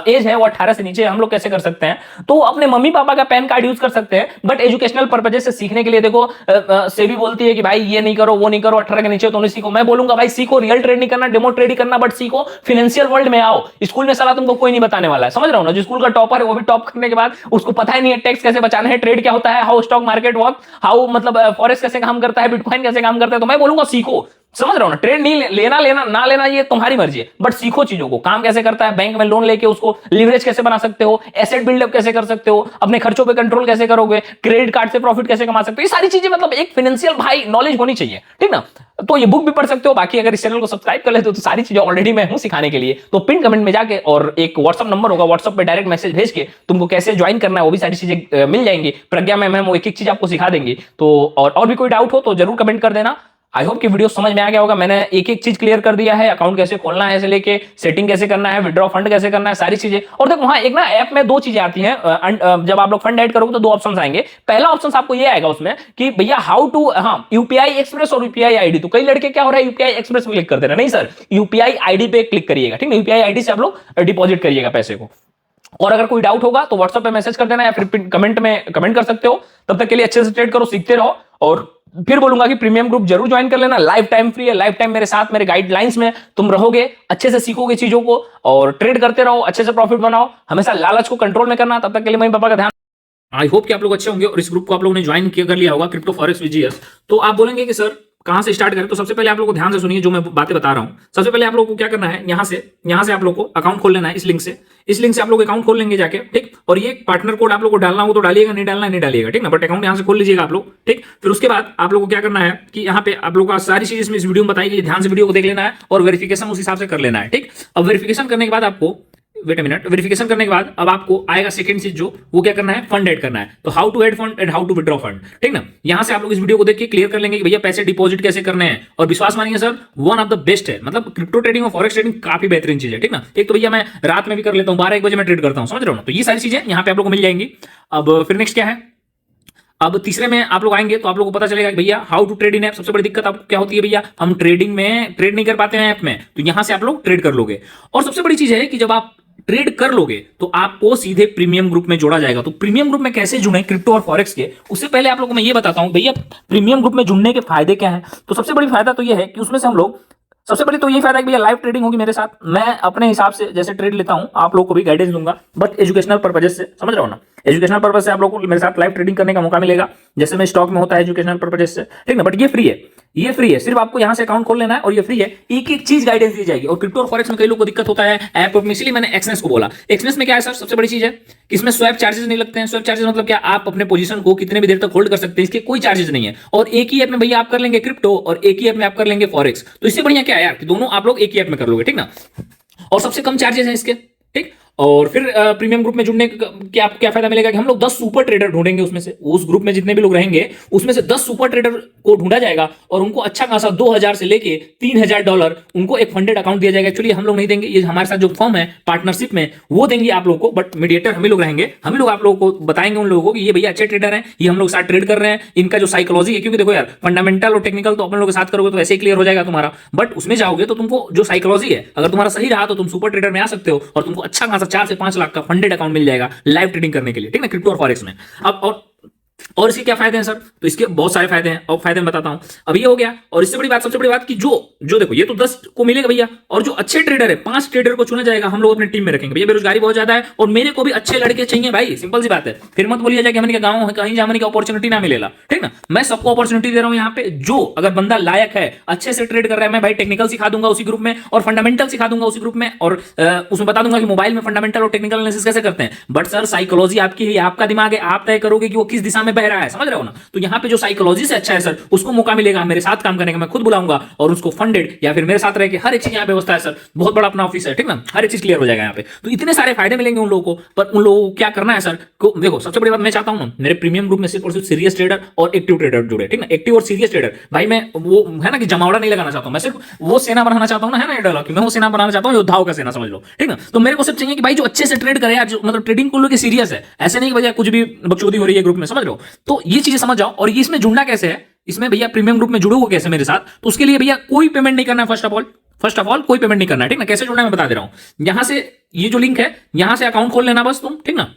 एज है वो 18 से नीचे, हम लोग कैसे कर सकते हैं। तो अपने मम्मी पापा का पैन कार्ड यूज कर सकते हैं, बट एजुकेशनल पर्पजेस से सीखने के लिए देखो सेबी बोलती है कि भाई ये नहीं करो वो नहीं करो, 18 के नीचे तो नहीं सीखो। मैं बोलूंगा भाई सीखो, रियल ट्रेड नहीं करना, डेमो ट्रेड ही करना, बट सीखो, फाइनेंशियल वर्ल्ड में आओ। स्कूल में साला तुमको कोई नहीं बताने वाला है, समझ रहा हूँ ना। जो स्कूल का टॉपर है वो भी टॉप करने के बाद उसको पता ही नहीं है टैक्स कैसे बचाना है, ट्रेड क्या होता है, how stock market work, how मतलब फॉरेक्स कैसे काम करता है, बिटकॉइन कैसे काम करता है। तो मैं बोलूंगा सीखो, समझ रहा हूं ना। ट्रेड नहीं लेना ना लेना ये तुम्हारी मर्जी है, बट सीखो चीजों को, काम कैसे करता है, बैंक में लोन लेके उसको लिवरेज कैसे बना सकते हो, एसेट बिल्डअप कैसे कर सकते हो, अपने खर्चों पे कंट्रोल कैसे करोगे, क्रेडिट कार्ड से प्रॉफिट कैसे कमा सकते हो। ये सारी चीजें मतलब एक फाइनेंशियल भाई नॉलेज होनी चाहिए, ठीक ना। तो ये बुक भी पढ़ सकते हो। बाकी अगर इस चैनल को सब्सक्राइब कर लेते हो तो सारी चीजें ऑलरेडी मैं हूं सिखाने के लिए। तो पिन कमेंट में जाके और एक व्हाट्सअप नंबर होगा, व्हाट्सअप पे डायरेक्ट मैसेज भेज के तुमको कैसे ज्वाइन करना है वो भी सारी चीजें मिल जाएंगी। प्रज्ञा मैम वो एक एक चीज आपको सिखा देंगी। तो और भी कोई डाउट हो तो जरूर कमेंट कर देना। आई होप कि वीडियो समझ में आ गया होगा। मैंने एक एक चीज क्लियर कर दिया है, अकाउंट कैसे खोलना है से लेके सेटिंग कैसे करना है, विड्रॉ फंड कैसे करना है, सारी चीजें। और देखो वहां एक ना ऐप में दो चीजें आती हैं, जब आप लोग फंड ऐड करोगे तो दो ऑप्शंस आएंगे। पहला ऑप्शन आपको ये आएगा उसमें कि भैया हाउ टू, हाँ, यूपीआई एक्सप्रेस और यूपीआई आईडी। तो कई लड़के क्या हो रहा है, यूपीआई एक्सप्रेस पे क्लिक कर दे रहे हैं। नहीं सर, यूपीआई आईडी पे क्लिक करिएगा, ठीक है। यूपीआई आईडी से आप लोग डिपॉजिट करिएगा पैसे को। और अगर कोई डाउट होगा तो व्हाट्सएप पे मैसेज कर देना या फिर कमेंट में कमेंट कर सकते हो। तब तक के लिए अच्छे से ट्रेड करो, सीखते रहो। और फिर बोलूंगा कि प्रीमियम ग्रुप जरूर ज्वाइन कर लेना, लाइफ टाइम फ्री है। लाइफ टाइम मेरे साथ मेरे गाइडलाइंस में तुम रहोगे, अच्छे से सीखोगे चीजों को और ट्रेड करते रहो, अच्छे से प्रॉफिट बनाओ। हमेशा लालच को कंट्रोल में करना। तब तक के लिए मम्मी पापा का ध्यान। आई होप कि आप लोग अच्छे होंगे और इस ग्रुप को आप लोगों ने ज्वाइन कर लिया होगा, क्रिप्टो फॉरेक्स विद जीएस। तो आप बोलेंगे कि सर कहां से स्टार्ट करें, तो सबसे पहले आप लोगों को ध्यान से सुनिए जो मैं बातें बता रहा हूं। सबसे पहले आप लोगों को क्या करना है, यहां से आप लोगों को अकाउंट खोल लेना है। इस लिंक से आप लोग अकाउंट खोल लेंगे जाके, ठीक। और ये पार्टनर कोड आप लोग को डालना हो तो डालिएगा, नहीं डालना नहीं डालिएगा, ठीक ना। बट अकाउंट यहां से खोल लीजिएगा आप लोग, ठीक। फिर उसके बाद आप लोगों को क्या करना है कि यहाँ पे आप लोगों का सारी चीज इसमें इस वीडियो में बताई गई, ध्यान से वीडियो को देख लेना है और वेरिफिकेशन उस हिसाब से कर लेना है, ठीक। अब वेरिफिकेशन करने के बाद आपको वेट अ मिनट, वेरिफिकेशन करने के बाद अब आपको आएगा सेकंड चीज जो वो क्या करना है, फंड ऐड करना है। तो how to add fund and how to withdraw fund, ठीक ना। यहां से आप लोग इस वीडियो को देख के क्लियर कर लेंगे कि भैया पैसे डिपॉजिट कैसे करने हैं। और विश्वास मानिए sir, one of the best है। मतलब क्रिप्टो ट्रेडिंग और फॉरेक्स ट्रेडिंग काफी बेहतरीन चीज है, ठीक ना। एक तो भैया मैं रात में भी कर लेता हूँ, 12-1 बजे मैं ट्रेड करता हूँ, समझ रहे हो ना। तो ये सारी चीजें यहाँ पे आप लोग को मिल जाएंगी। अब फिर नेक्स्ट क्या है, अब तीसरे में आप लोग आएंगे तो आप लोगों को पता चलेगा कि भैया how to trade in app. सबसे बड़ी दिक्कत आपको क्या होती है भैया, हम ट्रेडिंग में ट्रेड नहीं कर पाते हैं ऐप में, तो यहां से आप लोग ट्रेड कर लोगे। और सबसे बड़ी चीज है कि जब आप ट्रेड कर लोगे तो आपको सीधे प्रीमियम ग्रुप में जोड़ा जाएगा। तो प्रीमियम ग्रुप में कैसे जुड़े क्रिप्टो और फॉरेक्स के, उससे पहले आप लोगों को मैं ये बताता हूं भैया प्रीमियम ग्रुप में जुड़ने के फायदे क्या हैं। तो सबसे बड़ी फायदा तो ये है कि उसमें से हम लोग, सबसे पहले तो यही फायदा है कि भैया लाइव ट्रेडिंग होगी मेरे साथ। मैं अपने हिसाब से जैसे ट्रेड लेता हूं आप लोगों को भी गाइडेंस दूंगा, बट एजुकेशनल पर्पजेस से, समझ रहा हो ना। एजुकेशनल पर्पज से आप लोगों को मेरे साथ लाइव ट्रेडिंग करने का मौका मिलेगा, जैसे मैं स्टॉक में होता है एजुकेशनल पर्पज से, ठीक ना। बट ये फ्री है, ये फ्री है, सिर्फ आपको यहां से अकाउंट खोल लेना है और ये फ्री है। एक एक चीज गाइडेंस दी जाएगी। और क्रिप्टो और फॉरेक्स में कई लोगों को दिक्कत होता है ऐप में, इसलिए मैंने एक्सनेस को बोला। एक्सनेस में क्या है सर, सबसे बड़ी चीज है कि इसमें स्वैप चार्जेस नहीं लगते हैं। स्वैप चार्जेस मतलब क्या, आप अपने पोजीशन को कितने भी देर तक होल्ड कर सकते हैं, इसके कोई चार्जेस नहीं है। और एक ही ऐप में भैया आप कर लेंगे क्रिप्टो और एक ही ऐप में आप कर लेंगे फॉरेक्स, तो इससे बढ़िया क्या है यार कि दोनों आप लोग एक ही ऐप में कर लोगे, ठीक ना। और सबसे कम चार्जेस हैं इसके, ठीक। और फिर प्रीमियम ग्रुप में जुड़ने का क्या फायदा मिलेगा कि हम लोग 10 सुपर ट्रेडर ढूंढेंगे, उसमें से उस ग्रुप में जितने भी लोग रहेंगे उसमें से 10 सुपर ट्रेडर को ढूंढा जाएगा और उनको अच्छा खासा $2000 से लेके $3000 उनको एक फंडेड अकाउंट दिया जाएगा। एक्चुअली हम लोग नहीं देंगे, ये हमारे साथ जो फर्म है पार्टनरशिप में वो देंगे आप लोगों को, बट मीडिएटर हम ही लोग रहेंगे। हम ही लोग आप लोगों को बताएंगे उन लोगों को कि ये भैया अच्छे ट्रेडर हैं, ये हम लोग साथ ट्रेड कर रहे हैं, इनका जो साइकोलॉजी है, क्योंकि देखो यार फंडामेंटल और टेक्निकल तो अपन लोग के साथ करोगे तो ऐसे ही क्लियर हो जाएगा तुम्हारा, बट उसमें जाओगे तो तुमको जो साइकोलॉजी है अगर तुम्हारा सही रहा तो तुम सुपर ट्रेडर में आ सकते हो और तुमको अच्छा खासा 4 से 5 लाख का फंडेड अकाउंट मिल जाएगा लाइव ट्रेडिंग करने के लिए, ठीक ना, क्रिप्टो और फॉरेक्स में। अब और इसके क्या फायदे हैं सर, तो इसके बहुत सारे फायदे हैं और फायदे मैं बताता हूं। अब ये हो गया, और इससे बड़ी बात, सबसे बड़ी बात कि जो देखो ये तो 10 को मिलेगा भैया, और जो अच्छे ट्रेडर है 5 ट्रेडर को चुना जाएगा, हम लोग अपने टीम में रखेंगे। भैया बेरोजगारी बहुत ज्यादा है और मेरे को भी अच्छे लड़के चाहिए भाई, सिंपल सी बात है। फिर मत बोलिए कि हमने गाँव कहीं जाने की अपॉर्चुनिटी ना मिलेगा, ठीक ना। मैं सबको अपॉर्चुनिटी दे रहा हूं यहाँ पे, जो अगर बंदा लायक है, अच्छे से ट्रेड कर रहा है, मैं भाई टेक्निकल सिखा दूंगा उसी ग्रुप में और फंडामेंटल सिखा दूंगा उसी ग्रुप में, और उसमें बता दूंगा कि मोबाइल में फंडामेंटल और टेक्निकल एनालिसिस कैसे करते हैं। बट सर साइकोलॉजी आपकी है, आपका दिमाग है, आप तय करोगे कि वो किस दिशा में बह रहा है, समझ रहे हो ना। तो यहाँ पे जो साइकोलॉजी से अच्छा है सर, उसको मौका मिलेगा मेरे साथ काम करने का, मैं खुद बुलाऊंगा और उसको फंडेड या फिर मेरे साथ रह के हर एक चीज यहाँ पे व्यवस्था है सर, बहुत बड़ा अपना ऑफिस है, ठीक ना, हर एक चीज क्लियर हो जाएगा यहाँ पे। तो इतने सारे फायदे मिलेंगे उन लोगों को, पर उन लोगों को क्या करना है सर देखो सबसे बड़ी बात मैं चाहता हूं ना, मेरे प्रीमियम ग्रुप में सिर्फ और सिर्फ सीरियस ट्रेडर और एक्टिव ट्रेडर जुड़े, ठीक ना। एक्टिव और सीरियस ट्रेडर भाई, मैं वो है ना कि जमावड़ा नहीं लगाना चाहता हूं, मैं सिर्फ वो सेना बनाना चाहता हूं ना, है ना ये डायलॉग कि मैं वो सेना बनाना चाहता हूं, योद्धाओं का सेना समझ लो, ठीक ना। तो मेरे को सिर्फ चाहिए कि भाई जो अच्छे से ट्रेड करे, जो मतलब ट्रेडिंग को लेकर सीरियस है, ऐसे नहीं कि भैया कुछ भी बकचोदी हो रही है ग्रुप में, समझ लो। तो ये चीजें समझ जाओ। और ये इसमें जुड़ना कैसे है, इसमें भैया प्रीमियम ग्रुप में जुड़ोगे कैसे मेरे साथ, तो उसके लिए भैया कोई पेमेंट नहीं करना है। फर्स्ट ऑफ ऑल कोई पेमेंट नहीं करना है, ठीक ना। कैसे जुड़ना है मैं बता दे रहा हूं। यहां से ये जो लिंक है, यहां से अकाउंट खोल लेना बस तुम, ठीक ना।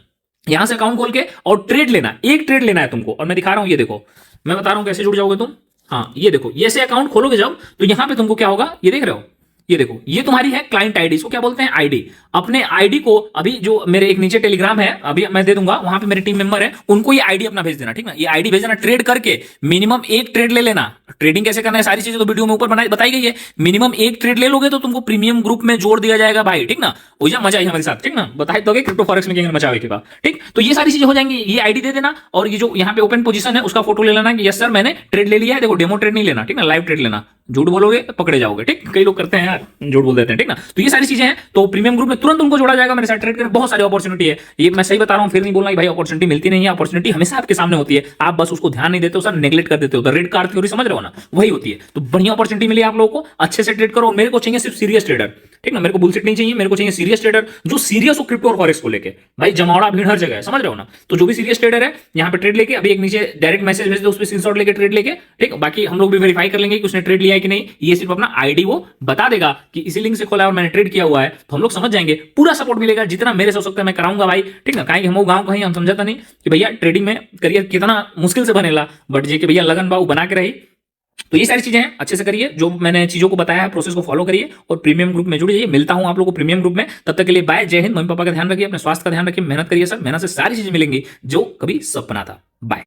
यहां से अकाउंट खोल के और ट्रेड लेना, एक ट्रेड लेना है तुमको, और मैं दिखा रहा हूं, ये देखो मैं बता रहा हूं कैसे जुड़ जाओगे तुम। हाँ ये देखो, ये से अकाउंट खोलोगे जब, तो यहां पे तुमको क्या होगा, ये देख रहे हो, ये देखो ये तुम्हारी है क्लाइंट आईडी, इसको क्या बोलते हैं आईडी। अपने आईडी को अभी जो मेरे एक नीचे टेलीग्राम है, अभी मैं दे दूंगा, वहां पे मेरे टीम मेंबर है, उनको ये आईडी अपना भेज देना, ठीक ना। ये आईडी भेज देना, ट्रेड करके मिनिमम एक ट्रेड ले लेना। ट्रेडिंग कैसे करना है सारी चीजें तो वीडियो में ऊपर बताई गई है। मिनिमम एक ट्रेड ले लोगे तो तुमको प्रीमियम ग्रुप में जोड़ दिया जाएगा भाई, ठीक ना। भैया मजा आई हमारे साथ, ठीक ना। बताए तो क्रिप्टो फॉरेक्स में क्या मचा के बाद, ठीक। तो ये सारी चीजें हो जाएंगी, ये आईडी दे देना, और ये जो यहाँ पे ओपन पोजीशन है उसका फोटो ले लेना कि यस सर मैंने ट्रेड ले लिया है। देखो डेमो ट्रेड नहीं लेना, ठीक ना, लाइव ट्रेड लेना। झूठ बोलोगे तो पकड़े जाओगे, ठीक। कई लोग करते हैं यार, झूठ बोल देते हैं, ठीक ना। तो ये सारी चीजें हैं, तो प्रीमियम ग्रुप में तुरंत उनको जोड़ा जाएगा मेरे साथ ट्रेड करने। बहुत सारी अपॉर्चुनिटी है, ये मैं सही बता रहा हूं, फिर नहीं बोलना कि भाई अपॉर्चुनिटी मिलती नहीं है। अपॉर्चुनिटी हमेशा आपके सामने होती है, आप बस उसको ध्यान नहीं देते हो सर, नेग्लेक्ट कर देते हो। तो रेड कार्ड थ्योरी समझ रहे हो ना, वही होती है। तो बढ़िया अपॉर्चुनिटी मिली आप लोगों को, अच्छे से ट्रेड करो। मेरे को चाहिए सिर्फ सीरियस ट्रेडर, ठीक ना। मेरे को बुलशिट नहीं चाहिए, मेरे को चाहिए सीरियस ट्रेडर जो सीरियस हो क्रिप्टो और फॉरेक्स को लेके। भाई जमावड़ा भीड़ हर जगह है, समझ रहे हो ना। तो जो भी सीरियस ट्रेडर है यहाँ पे ट्रेड लेके, अभी एक नीचे डायरेक्ट मैसेज भेज दो, उस पर स्क्रीनशॉट लेके ट्रेड लेके, ठीक। बाकी हम लोग भी वेरीफाई कर लेंगे कि उसने ट्रेड लिया है कि नहीं। ये सिर्फ अपना आईडी वो बता देगा कि इसी लिंक से खोला है और मैंने ट्रेड किया हुआ है, तो हम लोग समझ जाएंगे। पूरा सपोर्ट मिलेगा, जितना मेरे से हो सकता है मैं कराऊंगा भाई, ठीक ना। कहीं हम गाँव कहीं हम समझाता नहीं कि भैया ट्रेडिंग में करियर कितना मुश्किल से बनेला, बट जे कि भैया लगन बाबू बना के रही। तो ये सारी चीजें हैं, अच्छे से करिए, जो मैंने चीजों को बताया है प्रोसेस को फॉलो करिए और प्रीमियम ग्रुप में जुड़ जाइए। मिलता हूं आप लोगों को प्रीमियम ग्रुप में, तब तक के लिए बाय, जय हिंद। मम्मी पापा का ध्यान रखिए, अपने स्वास्थ्य का ध्यान रखिए, मेहनत करिए सर, मेहनत से सारी चीजें मिलेंगी जो कभी सपना था। बाय।